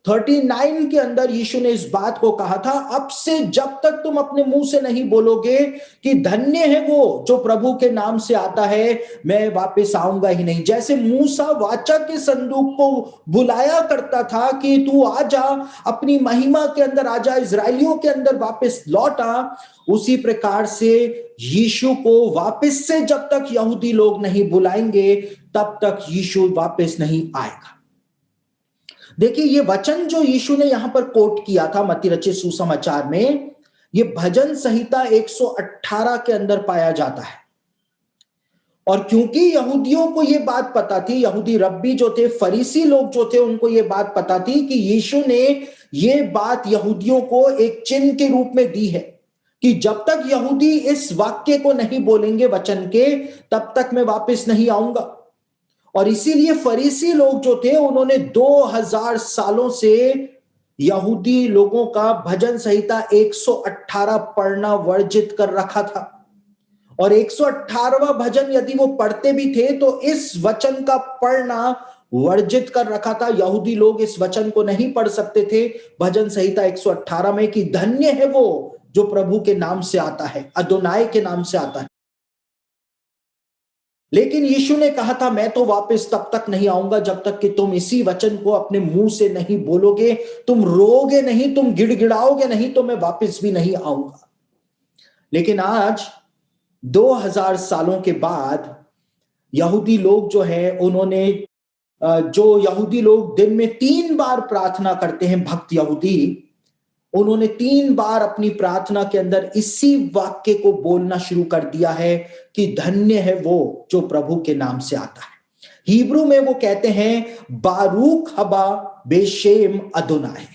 39 के अंदर यीशु ने इस बात को कहा था, अब से जब तक तुम अपने मुंह से नहीं बोलोगे कि धन्य है वो जो प्रभु के नाम से आता है, मैं वापस आऊंगा ही नहीं। जैसे मूसा वाचा के संदूक को बुलाया करता था कि तू आ जा, अपनी महिमा के अंदर आ जा, इजरायलियों के अंदर वापस लौट आ, उसी प्रकार से यीशु को वापस से जब तक यहूदी लोग नहीं बुलाएंगे तब तक यीशु वापस नहीं आएगा। देखिए, ये वचन जो यीशु ने यहां पर कोट किया था मत्ती रचित सुसमाचार में, ये भजन संहिता 118 के अंदर पाया जाता है। और क्योंकि यहूदियों को ये बात पता थी, यहूदी रब्बी जो थे, फरीसी लोग जो थे, उनको ये बात पता थी कि यीशु ने ये बात यहूदियों को एक चिन्ह के रूप में दी है कि जब तक यहूदी इस वाक्य को नहीं बोलेंगे वचन के, तब तक मैं वापस नहीं आऊंगा। और इसीलिए फरीसी लोग जो थे, उन्होंने 2000 सालों से यहूदी लोगों का भजन संहिता 118 पढ़ना वर्जित कर रखा था। और 118वां भजन यदि वो पढ़ते भी थे तो इस वचन का पढ़ना वर्जित कर रखा था। यहूदी लोग इस वचन को नहीं पढ़ सकते थे भजन संहिता 118 में कि धन्य है वो जो प्रभु के नाम से आता है, अदोनाय के नाम से आता है। लेकिन यीशु ने कहा था, मैं तो वापस तब तक नहीं आऊंगा जब तक कि तुम इसी वचन को अपने मुंह से नहीं बोलोगे, तुम रोगे नहीं, तुम गिड़गिड़ाओगे नहीं, तो मैं वापस भी नहीं आऊंगा। लेकिन आज 2000 सालों के बाद यहूदी लोग जो है, उन्होंने जो यहूदी लोग दिन में 3 बार प्रार्थना करते हैं, भक्त यहूदी, उन्होंने 3 बार अपनी प्रार्थना के अंदर इसी वाक्य को बोलना शुरू कर दिया है कि धन्य है वो जो प्रभु के नाम से आता है। हिब्रू में वो कहते हैं बारूक हबा बेशेम अदोनाय,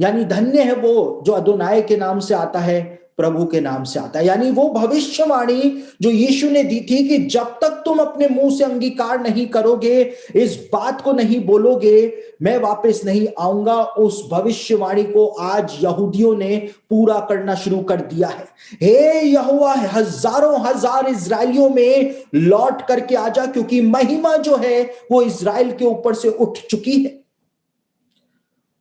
यानी धन्य है वो जो अदोनाय के नाम से आता है, प्रभु के नाम से आता है। यानी वो भविष्यवाणी जो यीशु ने दी थी कि जब तक तुम अपने मुंह से अंगीकार नहीं करोगे, इस बात को नहीं बोलोगे, मैं वापस नहीं आऊंगा, उस भविष्यवाणी को आज यहूदियों ने पूरा करना शुरू कर दिया है। हे यहोवा, हजारों हजार इजरायलियों में लौट करके आ जा, क्योंकि महिमा जो है वो इजराइल के ऊपर से उठ चुकी है।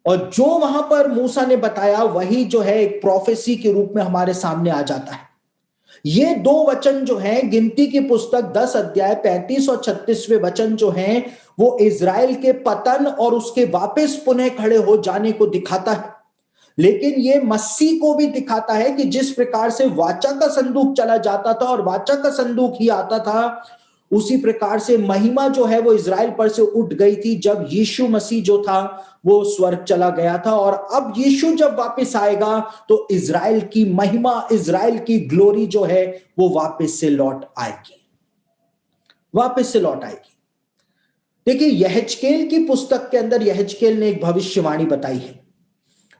और जो वहां पर मूसा ने बताया वही जो है एक प्रोफेसी के रूप में हमारे सामने आ जाता है। ये 2 वचन जो हैं, गिनती की पुस्तक 10 अध्याय 35 और 36वें वचन जो हैं, वो इजराइल के पतन और उसके वापस पुनः खड़े हो जाने को दिखाता है। लेकिन ये मसीह को भी दिखाता है कि जिस प्रकार से वाचा का संदूक चला जाता था और वाचा का संदूक ही आता था, उसी प्रकार से महिमा जो है वो इजराइल पर से उठ गई थी जब यीशु मसीह जो था वो स्वर्ग चला गया था। और अब यीशु जब वापस आएगा तो इजराइल की महिमा, इजराइल की ग्लोरी जो है वो वापस से लौट आएगी, वापस से लौट आएगी। देखिए, यहेजकेल की पुस्तक के अंदर यहेजकेल ने एक भविष्यवाणी बताई है।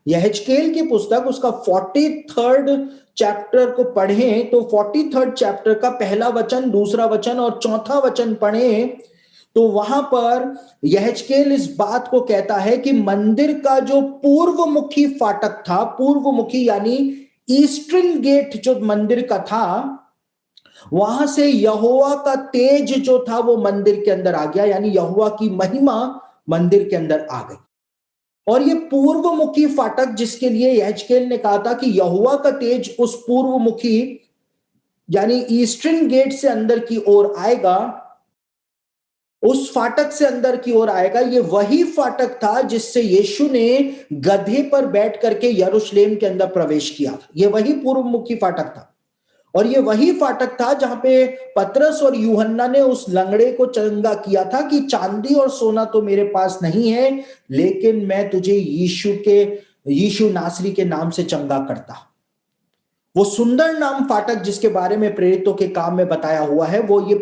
यहेजकेल की पुस्तक, उसका 43rd चैप्टर को पढ़ें तो 43rd चैप्टर का पहला वचन, दूसरा वचन और चौथा वचन पढ़ें तो वहां पर यहेजकेल इस बात को कहता है कि मंदिर का जो पूर्वमुखी फाटक था, पूर्वमुखी यानी ईस्टर्न गेट जो मंदिर का था, वहां से यहोवा का तेज जो था वो मंदिर के अंदर आ गया, यानी यहोवा की महिमा मंदिर के अंदर आ गई। और ये पूर्वमुखी फाटक जिसके लिए यहेजकेल ने कहा था कि यहोवा का तेज उस पूर्वमुखी यानी ईस्टर्न गेट से अंदर की ओर आएगा, उस फाटक से अंदर की ओर आएगा, ये वही फाटक था जिससे यीशु ने गधे पर बैठ करके यरूशलेम के अंदर प्रवेश किया था। ये वही पूर्वमुखी फाटक था। और ये वही फाटक था जहां पे पतरस और यूहन्ना ने उस लंगड़े को चंगा किया था कि चांदी और सोना तो मेरे पास नहीं है, लेकिन मैं तुझे यीशु नासरी के नाम से चंगा करता। वो सुंदर नाम फाटक जिसके बारे में प्रेरितों के काम में बताया हुआ है, वो ये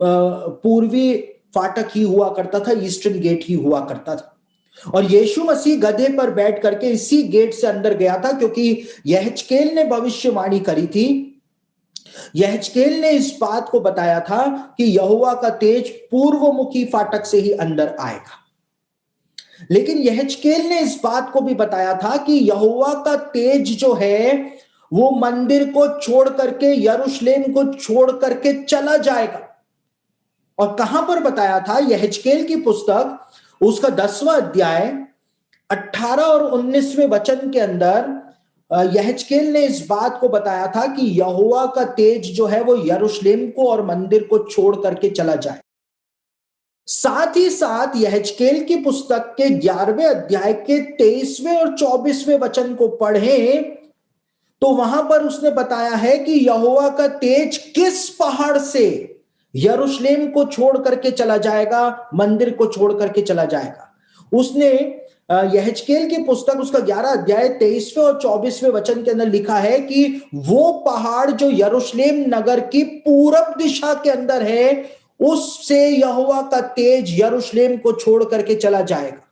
पूर्वी फाटक ही हुआ करता था, ईस्टर्न गेट ही हुआ करता था। और यीशु मसीह गधे पर बैठ करके इसी गेट से अंदर गया था, क्योंकि यहेजकेल ने भविष्यवाणी करी थी। यहेजकेल ने इस बात को बताया था कि यहोवा का तेज पूर्वमुखी फाटक से ही अंदर आएगा। लेकिन यहेजकेल ने इस बात को भी बताया था कि यहोवा का तेज जो है वो मंदिर को छोड़ करके, यरूशलेम को छोड़ करके चला जाएगा। और कहां पर बताया था? यहेजकेल की पुस्तक उसका 10वां अध्याय 18 और 19वें वचन के अंदर यहेजकेल ने इस बात को बताया था कि यहोवा का तेज जो है वो यरूशलेम को और मंदिर को छोड़ करके चला जाए। साथ ही साथ यहेजकेल की पुस्तक के 11वें अध्याय के 23वें और 24वें वचन को पढ़ें तो वहां पर उसने बताया है कि यहोवा का तेज किस पहाड़ से यरूशलेम को छोड़ करके चला जाएगा, मंदिर को छोड़ करके चला जाएगा। उसने यहेजकेल की पुस्तक उसका 11 अध्याय 23वें और 24वें वचन के अंदर लिखा है कि वो पहाड़ जो यरूशलेम नगर की पूरब दिशा के अंदर है, उससे यहोवा का तेज यरूशलेम को छोड़ करके चला जाएगा।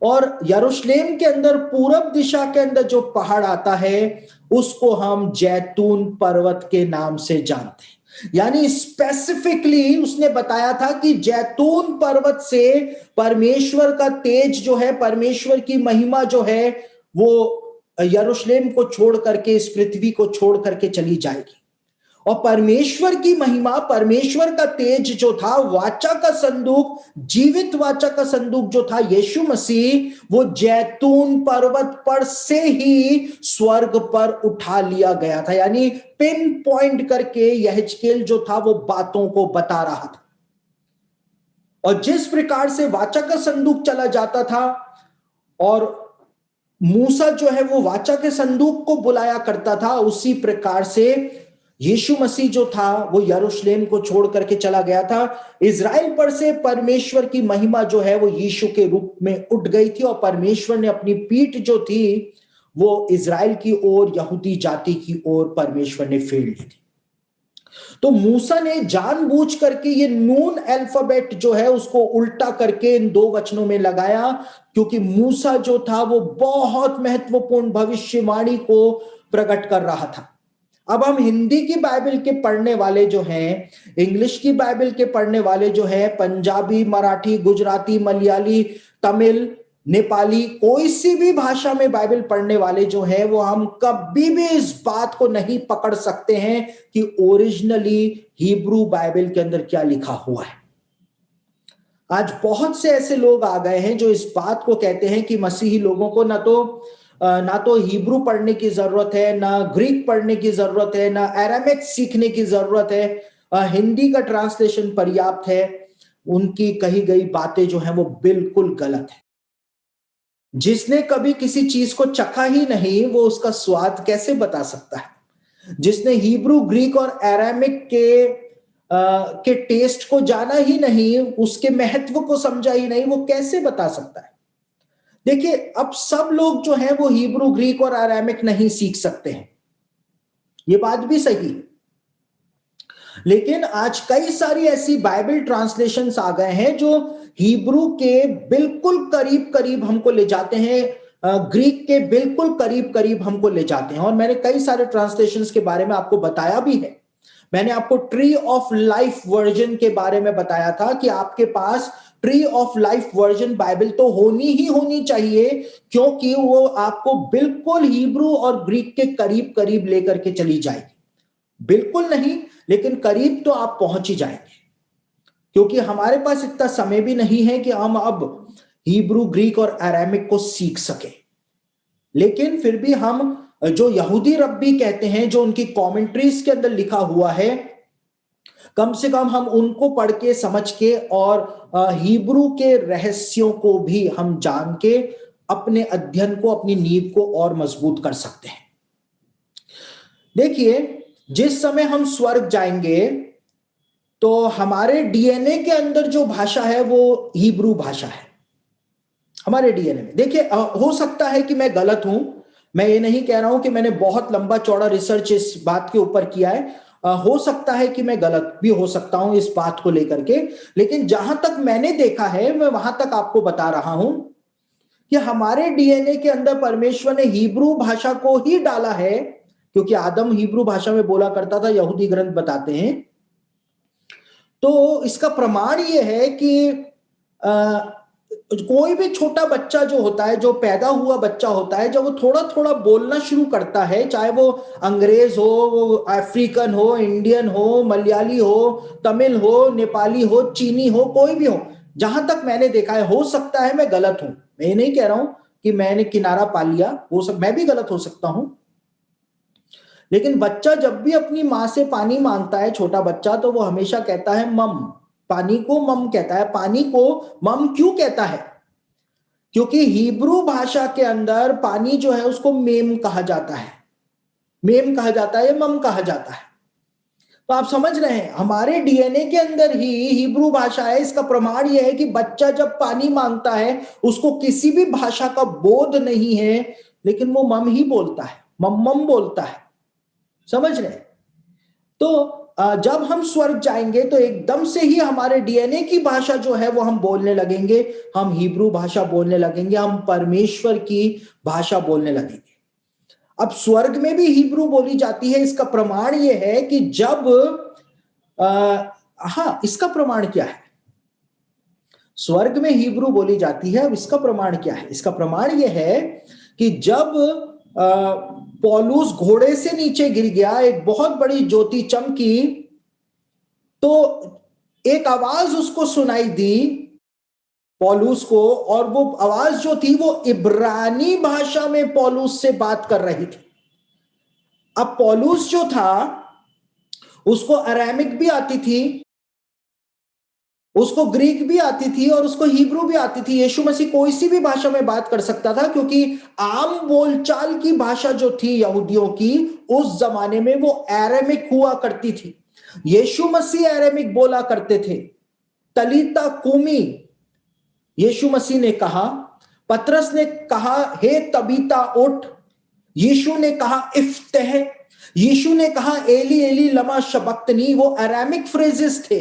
और यरूशलेम के अंदर पूरब दिशा के अंदर जो पहाड़ आता है उसको हम जैतून पर्वत के नाम से जानते हैं। यानी स्पेसिफिकली उसने बताया था कि जैतून पर्वत से परमेश्वर का तेज जो है, परमेश्वर की महिमा जो है वो यरूशलेम को छोड़ करके, इस पृथ्वी को छोड़ करके चली जाएगी। और परमेश्वर की महिमा, परमेश्वर का तेज जो था, वाचा का संदूक, जीवित वाचा का संदूक जो था यीशु मसीह, वो जैतून पर्वत पर से ही स्वर्ग पर उठा लिया गया था। यानी पिन पॉइंट करके यहेजकेल जो था वो बातों को बता रहा था। और जिस प्रकार से वाचा का संदूक चला जाता था और मूसा जो है वो वाचा के संदूक को बुलाया करता था, उसी प्रकार से यीशु मसीह जो था वो यरूशलेम को छोड़ करके चला गया था। इज़राइल पर से परमेश्वर की महिमा जो है वो यीशु के रूप में उठ गई थी और परमेश्वर ने अपनी पीठ जो थी वो इज़राइल की ओर, यहूदी जाति की ओर परमेश्वर ने फेर ली थी। तो मूसा ने जानबूझ करके ये नून अल्फाबेट जो है उसको उल्टा करके इन दो वचनों में लगाया, क्योंकि मूसा जो था वो बहुत महत्वपूर्ण भविष्यवाणी को प्रकट कर रहा था। अब हम हिंदी की बाइबल के पढ़ने वाले जो हैं, इंग्लिश की बाइबल के पढ़ने वाले जो हैं, पंजाबी, मराठी, गुजराती, मलयाली, तमिल, नेपाली, कोई सी भी भाषा में बाइबल पढ़ने वाले जो हैं, वो हम कभी भी इस बात को नहीं पकड़ सकते हैं कि ओरिजिनली हिब्रू बाइबल के अंदर क्या लिखा हुआ है। आज बहुत से ऐसे लोग आ गए हैं जो इस बात को कहते हैं कि मसीही लोगों को ना तो हिब्रू पढ़ने की जरूरत है, ना ग्रीक पढ़ने की जरूरत है, ना अरामिक सीखने की जरूरत है, हिंदी का ट्रांसलेशन पर्याप्त है। उनकी कही गई बातें जो हैं वो बिल्कुल गलत है। जिसने कभी किसी चीज को चखा ही नहीं, वो उसका स्वाद कैसे बता सकता है? जिसने हिब्रू, ग्रीक और अरामिक के टेस्ट को जाना ही नहीं, उसके महत्व को समझा ही नहीं, वो कैसे बता सकता है? देखिए, अब सब लोग जो हैं वो हिब्रू, ग्रीक और अरामिक नहीं सीख सकते हैं, ये बात भी सही है। लेकिन आज कई सारी ऐसी बाइबल ट्रांसलेशंस आ गए हैं जो हिब्रू के बिल्कुल करीब करीब हमको ले जाते हैं, ग्रीक के बिल्कुल करीब करीब हमको ले जाते हैं। और मैंने कई सारे ट्रांसलेशंस के बारे में आपको बताया भी है। मैंने आपको ट्री ऑफ लाइफ वर्जन के बारे में बताया था कि आपके पास tree of life version Bible तो होनी ही होनी चाहिए, क्योंकि वो आपको बिल्कुल हिब्रू और ग्रीक के करीब करीब लेकर के चली जाएगी। बिल्कुल नहीं, लेकिन करीब तो आप पहुंच ही जाएंगे, क्योंकि हमारे पास इतना समय भी नहीं है कि हम अब हिब्रू, ग्रीक और अरामिक को सीख सके। लेकिन फिर भी हम जो यहूदी रब्बी कहते हैं, जो उनकी कमेंट्रीज के अंदर लिखा हुआ है, कम से कम हम उनको पढ़ के, समझ के और हिब्रू के रहस्यों को भी हम जान के अपने अध्ययन को, अपनी नींव को और मजबूत कर सकते हैं। देखिए, जिस समय हम स्वर्ग जाएंगे तो हमारे डीएनए के अंदर जो भाषा है वो हिब्रू भाषा है, हमारे डीएनए में। देखिए, हो सकता है कि मैं गलत हूं, मैं ये नहीं कह रहा हूं कि मैंने बहुत लंबा चौड़ा रिसर्च इस बात के ऊपर किया है, हो सकता है कि मैं गलत भी हो सकता हूं इस बात को लेकर के, लेकिन जहां तक मैंने देखा है मैं वहां तक आपको बता रहा हूं कि हमारे डीएनए के अंदर परमेश्वर ने हिब्रू भाषा को ही डाला है, क्योंकि आदम हिब्रू भाषा में बोला करता था, यहूदी ग्रंथ बताते हैं। तो इसका प्रमाण ये है कि कोई भी छोटा बच्चा जो होता है, जो पैदा हुआ बच्चा होता है, जब वो थोड़ा थोड़ा बोलना शुरू करता है, चाहे वो अंग्रेज हो, वो अफ्रीकन हो, इंडियन हो, मलयाली हो, तमिल हो, नेपाली हो, चीनी हो, कोई भी हो, जहां तक मैंने देखा है, हो सकता है मैं गलत हूं, मैं ये नहीं कह रहा हूं कि मैंने किनारा पा लिया, मैं भी गलत हो सकता हूं, लेकिन बच्चा जब भी अपनी मां से पानी मांगता है, छोटा बच्चा, तो वो हमेशा कहता है मम, पानी को मम कहता है। पानी को मम क्यों कहता है? क्योंकि हिब्रू भाषा के अंदर पानी जो है उसको मेम कहा जाता है, मेम कहा जाता है या मम कहा जाता है। तो आप समझ रहे हैं, हमारे डीएनए के अंदर ही हिब्रू भाषा है। इसका प्रमाण यह है कि बच्चा जब पानी मांगता है, उसको किसी भी भाषा का बोध नहीं है, लेकिन वो मम ही बोलता है, मम मम बोलता है। समझ रहे हैं? तो जब हम स्वर्ग जाएंगे तो एकदम से ही हमारे डीएनए की भाषा जो है वो हम बोलने लगेंगे, हम हिब्रू भाषा बोलने लगेंगे, हम परमेश्वर की भाषा बोलने लगेंगे। अब स्वर्ग में भी हिब्रू बोली जाती है। इसका प्रमाण यह है कि जब इसका प्रमाण क्या है? स्वर्ग में हिब्रू बोली जाती है। अब इसका प्रमाण क्या है? इसका प्रमाण यह है कि जब पौलुस घोड़े से नीचे गिर गया, एक बहुत बड़ी ज्योति चमकी, तो एक आवाज उसको सुनाई दी, पौलुस को, और वो आवाज जो थी वो इब्रानी भाषा में पौलुस से बात कर रही थी। अब पौलुस जो था उसको अरामिक भी आती थी, उसको ग्रीक भी आती थी, और उसको हिब्रू भी आती थी। यीशु मसीह कोई सी भी भाषा में बात कर सकता था, क्योंकि आम बोलचाल की भाषा जो थी यहूदियों की उस जमाने में वो अरामिक हुआ करती थी। यीशु मसीह अरामिक बोला करते थे। तलीता कुमी यीशु मसीह ने कहा, पतरस ने कहा हे तबीता उठ, यीशु ने कहा इफ्तह, यीशु ने कहा एली एली लमा शबक्तनी। वो अरामिक फ्रेजेस थे।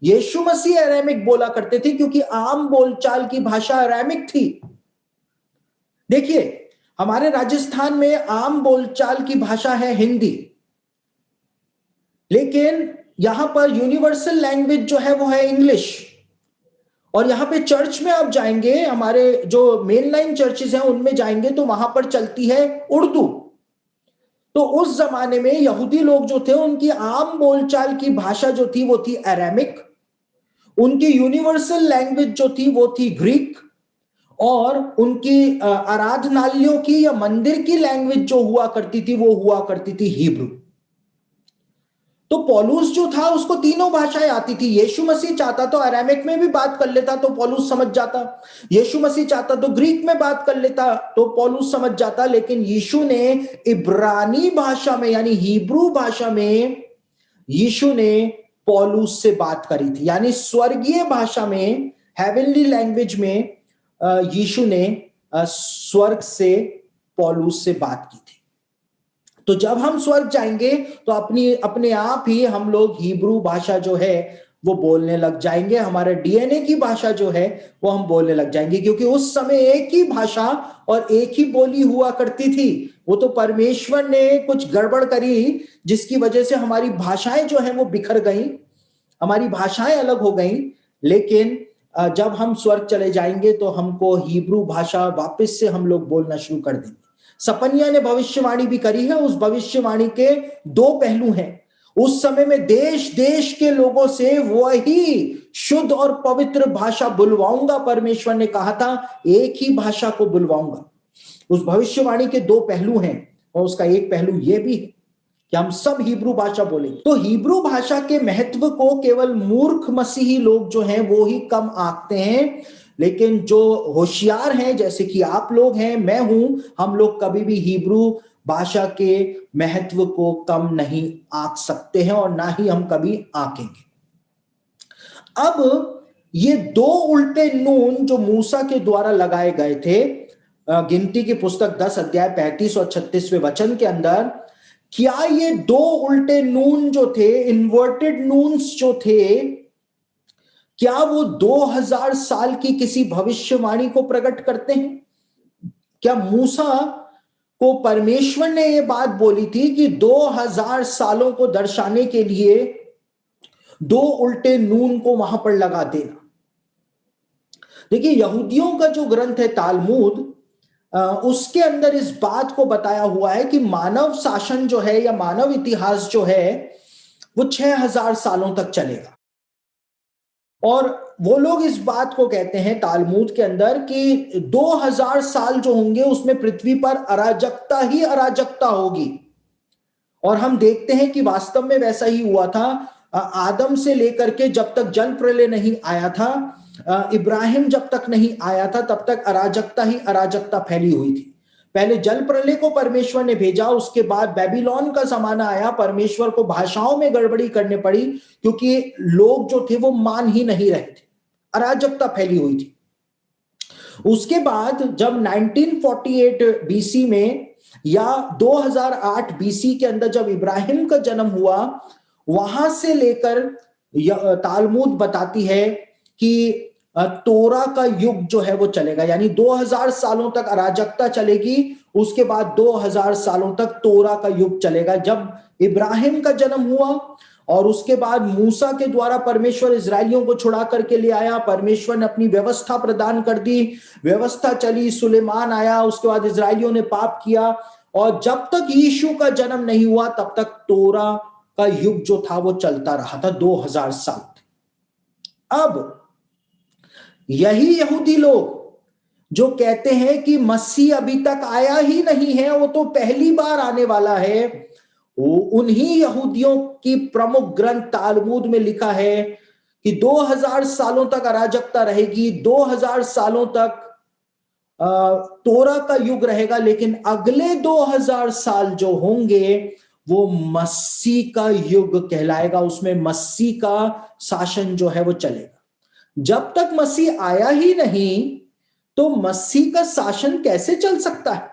यीशु मसीह अरामिक बोला करते थे क्योंकि आम बोलचाल की भाषा अरामिक थी। देखिए, हमारे राजस्थान में आम बोलचाल की भाषा है हिंदी, लेकिन यहां पर यूनिवर्सल लैंग्वेज जो है वो है इंग्लिश। और यहां पे चर्च में आप जाएंगे, हमारे जो मेन लाइन चर्चेज हैं उनमें जाएंगे तो वहां पर चलती है उर्दू। तो उस जमाने में यहूदी लोग जो थे उनकी आम बोलचाल की भाषा जो थी वो थी अरामिक, उनकी यूनिवर्सल लैंग्वेज जो थी वो थी ग्रीक, और उनकी आराधनालयों की या मंदिर की लैंग्वेज जो हुआ करती थी वो हुआ करती थी हिब्रू। तो पौलुस जो था उसको तीनों भाषाएं आती थी। यीशु मसीह चाहता तो अरामिक में भी बात कर लेता तो पौलुस समझ जाता, यीशु मसीह चाहता तो ग्रीक में बात कर लेता तो पौलुस समझ जाता, लेकिन यीशु ने इब्रानी भाषा में यानी हिब्रू भाषा में यीशु ने पौलुस से बात करी थी। यानी स्वर्गीय भाषा में, हेवनली लैंग्वेज में यीशु ने स्वर्ग से पौलुस से बात की थी। तो जब हम स्वर्ग जाएंगे तो अपने आप ही हम लोग हिब्रू भाषा जो है वो बोलने लग जाएंगे। हमारे डीएनए की भाषा जो है वो हम बोलने लग जाएंगे, क्योंकि उस समय एक ही भाषा और एक ही बोली हुआ करती थी। वो तो परमेश्वर ने कुछ गड़बड़ करी जिसकी वजह से हमारी भाषाएं जो है वो बिखर गई, हमारी भाषाएं अलग हो गई। लेकिन जब हम स्वर्ग चले जाएंगे तो हमको हिब्रू भाषा वापस से हम लोग बोलना शुरू कर देंगे। सपनिया ने भविष्यवाणी भी करी है। उस भविष्यवाणी के दो पहलू हैं। उस समय में देश देश के लोगों से वही शुद्ध और पवित्र भाषा बुलवाऊंगा, परमेश्वर ने कहा था, एक ही भाषा को बुलवाऊंगा। उस भविष्यवाणी के दो पहलू हैं, और उसका एक पहलू यह भी है कि हम सब हिब्रू भाषा बोलेंगे। तो हिब्रू भाषा के महत्व को केवल मूर्ख मसीही लोग जो हैं वो ही कम आंकते हैं, लेकिन जो होशियार हैं जैसे कि आप लोग हैं, मैं हूं, हम लोग कभी भी हिब्रू भाषा के महत्व को कम नहीं आंक सकते हैं और ना ही हम कभी आंकेंगे। अब ये दो उल्टे नून जो मूसा के द्वारा लगाए गए थे, गिनती की पुस्तक 10 अध्याय 35 और 36वें वचन के अंदर, क्या ये दो उल्टे नून जो थे, इन्वर्टेड नून्स जो थे, क्या वो 2000 साल की किसी भविष्यवाणी को प्रकट करते हैं? क्या मूसा को परमेश्वर ने यह बात बोली थी कि 2000 सालों को दर्शाने के लिए दो उल्टे नून को वहां पर लगा देना? देखिए, यहूदियों का जो ग्रंथ है तालमूद, उसके अंदर इस बात को बताया हुआ है कि मानव शासन जो है या मानव इतिहास जो है वो 6000 सालों तक चलेगा। और वो लोग इस बात को कहते हैं तालमूद के अंदर कि 2000 साल जो होंगे उसमें पृथ्वी पर अराजकता ही अराजकता होगी। और हम देखते हैं कि वास्तव में वैसा ही हुआ था। आदम से लेकर के जब तक जल प्रलय नहीं आया था, इब्राहिम जब तक नहीं आया था, तब तक अराजकता ही अराजकता फैली हुई थी। पहले जल प्रलय को परमेश्वर ने भेजा, उसके बाद बेबीलोन का जमाना आया, परमेश्वर को भाषाओं में गड़बड़ी करने पड़ी क्योंकि लोग जो थे वो मान ही नहीं रहे थे, अराजकता फैली हुई थी। उसके बाद जब 1948 बीसी में या 2008 बीसी के अंदर जब इब्राहिम का जन्म हुआ, वहां से लेकर तालमूद बताती है कि तोरा का युग जो है वो चलेगा, यानी 2000 सालों तक अराजकता चलेगी, उसके बाद 2000 सालों तक तोरा का युग चलेगा। जब इब्राहिम का जन्म हुआ और उसके बाद मूसा के द्वारा परमेश्वर इजरायलियों को छुड़ा करके ले आया, परमेश्वर ने अपनी व्यवस्था प्रदान कर दी, व्यवस्था चली, सुलेमान आया, उसके बाद इजरायलियों ने पाप किया, और जब तक यीशु का जन्म नहीं हुआ तब तक तोरा का युग जो था वो चलता रहा था 2000 साल। अब यही यहूदी लोग जो कहते हैं कि मसीह अभी तक आया ही नहीं है, वो तो पहली बार आने वाला है, उन्हीं यहूदियों की प्रमुख ग्रंथ तालमूद में लिखा है कि 2000 सालों तक अराजकता रहेगी, 2000 सालों तक तोरा का युग रहेगा, लेकिन अगले 2000 साल जो होंगे वो मसीह का युग कहलाएगा, उसमें मसीह का शासन जो है वो चलेगा। जब तक मसीह आया ही नहीं तो मसीह का शासन कैसे चल सकता है?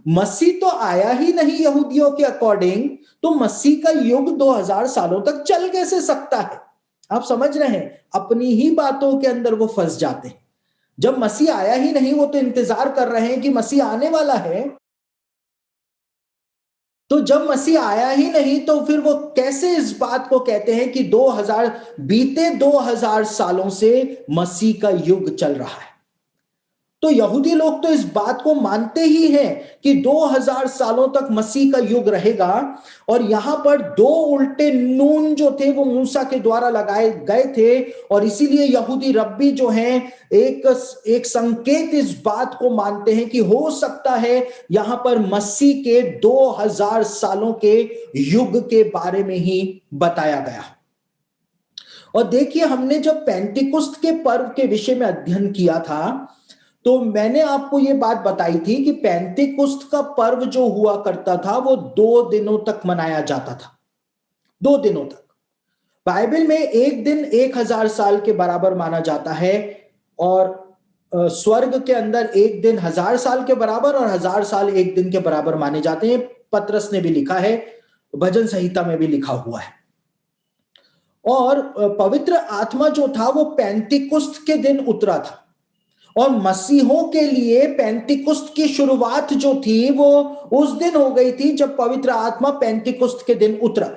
मसीह तो आया ही नहीं यहूदियों के अकॉर्डिंग, तो मसीह का युग 2000 सालों तक चल कैसे सकता है? आप समझ रहे हैं, अपनी ही बातों के अंदर वो फंस जाते हैं। जब मसीह आया ही नहीं, वो तो इंतजार कर रहे हैं कि मसीह आने वाला है, तो जब मसीह आया ही नहीं तो फिर वो कैसे इस बात को कहते हैं कि 2000 सालों से मसीह का युग चल रहा है? तो यहूदी लोग तो इस बात को मानते ही हैं कि 2000 सालों तक मसीह का युग रहेगा, और यहां पर दो उल्टे नून जो थे वो मूसा के द्वारा लगाए गए थे, और इसीलिए यहूदी रब्बी जो हैं एक संकेत इस बात को मानते हैं कि हो सकता है यहां पर मसीह के 2000 सालों के युग के बारे में ही बताया गया। और देखिए, हमने जब पेंटिकुस्त के पर्व के विषय में अध्ययन किया था तो मैंने आपको यह बात बताई थी कि पेंटिकुस्त का पर्व जो हुआ करता था वो 2 दिनों तक मनाया जाता था, 2 दिनों तक। बाइबल में एक दिन 1000 साल के बराबर माना जाता है, और स्वर्ग के अंदर एक दिन 1000 साल के बराबर और 1000 साल एक दिन के बराबर माने जाते हैं। पतरस ने भी लिखा है, भजन संहिता में भी लिखा हुआ है। और पवित्र आत्मा जो था वो पेंटिकुस्त के दिन उतरा था, और मसीहों के लिए पेंटिकुस्त की शुरुआत जो थी वो उस दिन हो गई थी जब पवित्र आत्मा पेंटिकुस्त के दिन उतरा।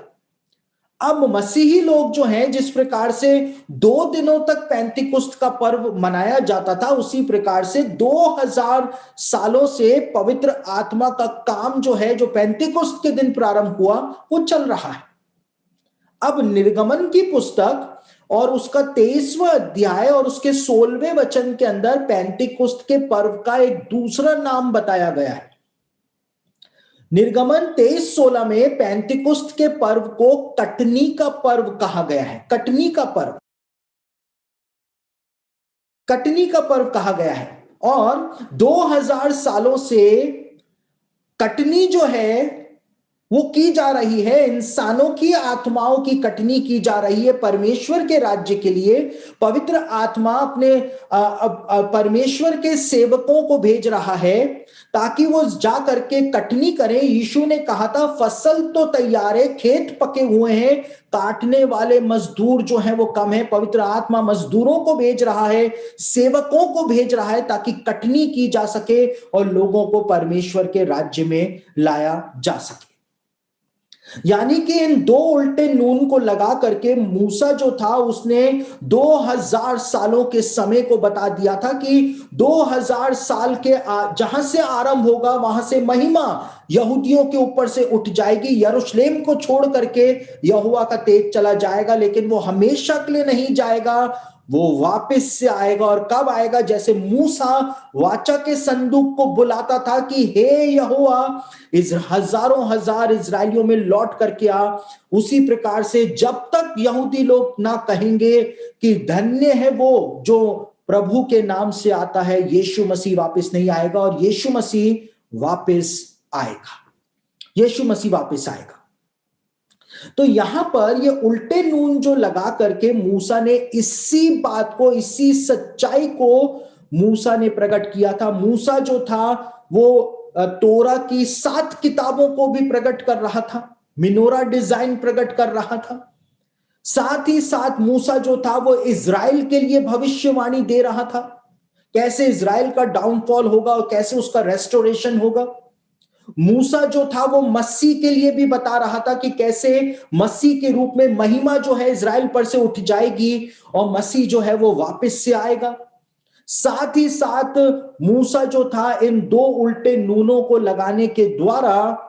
अब मसीही लोग जो हैं, जिस प्रकार से 2 दिनों तक पेंटिकुस्त का पर्व मनाया जाता था, उसी प्रकार से 2000 सालों से पवित्र आत्मा का काम जो है, जो पेंटिकुस्त के दिन प्रारंभ हुआ, वो चल रहा है। अब निर्गमन की पुस्तक और उसका 23वां अध्याय और उसके 16वें वचन के अंदर पेंटिकुस्त के पर्व का एक दूसरा नाम बताया गया है। निर्गमन 23:16 में पेंटिकुस्त के पर्व को कटनी का पर्व कहा गया है। कटनी का पर्व, कटनी का पर्व कहा गया है। और 2000 सालों से कटनी जो है वो की जा रही है, इंसानों की आत्माओं की कटनी की जा रही है परमेश्वर के राज्य के लिए। पवित्र आत्मा अपने परमेश्वर के सेवकों को भेज रहा है ताकि वो जा करके कटनी करें। यीशु ने कहा था, फसल तो तैयार है, खेत पके हुए हैं, काटने वाले मजदूर जो हैं वो कम है। पवित्र आत्मा मजदूरों को भेज रहा है, सेवकों को भेज रहा है ताकि कटनी की जा सके और लोगों को परमेश्वर के राज्य में लाया जा सके। यानी कि इन 2 उल्टे नून को लगा करके मूसा जो था उसने 2000 सालों के समय को बता दिया था कि 2000 साल के जहां से आरंभ होगा वहां से महिमा यहूदियों के ऊपर से उठ जाएगी। यरूशलेम को छोड़ करके यहोवा का तेज चला जाएगा, लेकिन वो हमेशा के लिए नहीं जाएगा। वो वापस से आएगा। और कब आएगा? जैसे मूसा वाचा के संदूक को बुलाता था कि हे यहोवा, इस हजारों हजार इजरायलियों में लौट करके आ, उसी प्रकार से जब तक यहूदी लोग ना कहेंगे कि धन्य है वो जो प्रभु के नाम से आता है, यीशु मसीह वापस नहीं आएगा। और यीशु मसीह वापस आएगा, यीशु मसीह वापस आएगा। तो यहां पर ये उल्टे नून जो लगा करके मूसा ने इसी बात को, इसी सच्चाई को मूसा ने प्रकट किया था। मूसा जो था वो तोरा की 7 किताबों को भी प्रकट कर रहा था, मिनोरा डिजाइन प्रकट कर रहा था। साथ ही साथ मूसा जो था वो इज़राइल के लिए भविष्यवाणी दे रहा था, कैसे इज़राइल का डाउनफॉल होगा और कैसे उसका रेस्टोरेशन होगा। मूसा जो था वो मसीह के लिए भी बता रहा था कि कैसे मसीह के रूप में महिमा जो है इज़राइल पर से उठ जाएगी और मसीह जो है वो वापस से आएगा। साथ ही साथ मूसा जो था इन 2 उल्टे नूनों को लगाने के द्वारा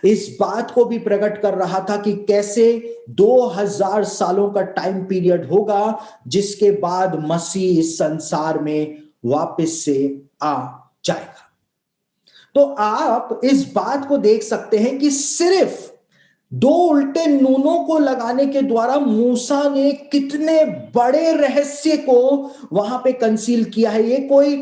इस बात को भी प्रकट कर रहा था कि कैसे 2000 सालों का टाइम पीरियड होगा जिसके बाद मसीह इस संसार में वापस से आ जाएगा। तो आप इस बात को देख सकते हैं कि सिर्फ 2 उल्टे नूनों को लगाने के द्वारा मूसा ने कितने बड़े रहस्य को वहां पे कंसील किया है। ये कोई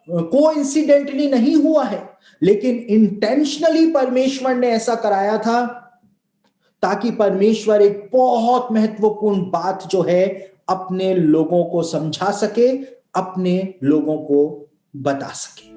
कोइंसिडेंटली नहीं हुआ है, लेकिन इंटेंशनली परमेश्वर ने ऐसा कराया था ताकि परमेश्वर एक बहुत महत्वपूर्ण बात जो है अपने लोगों को समझा सके, अपने लोगों को बता सके।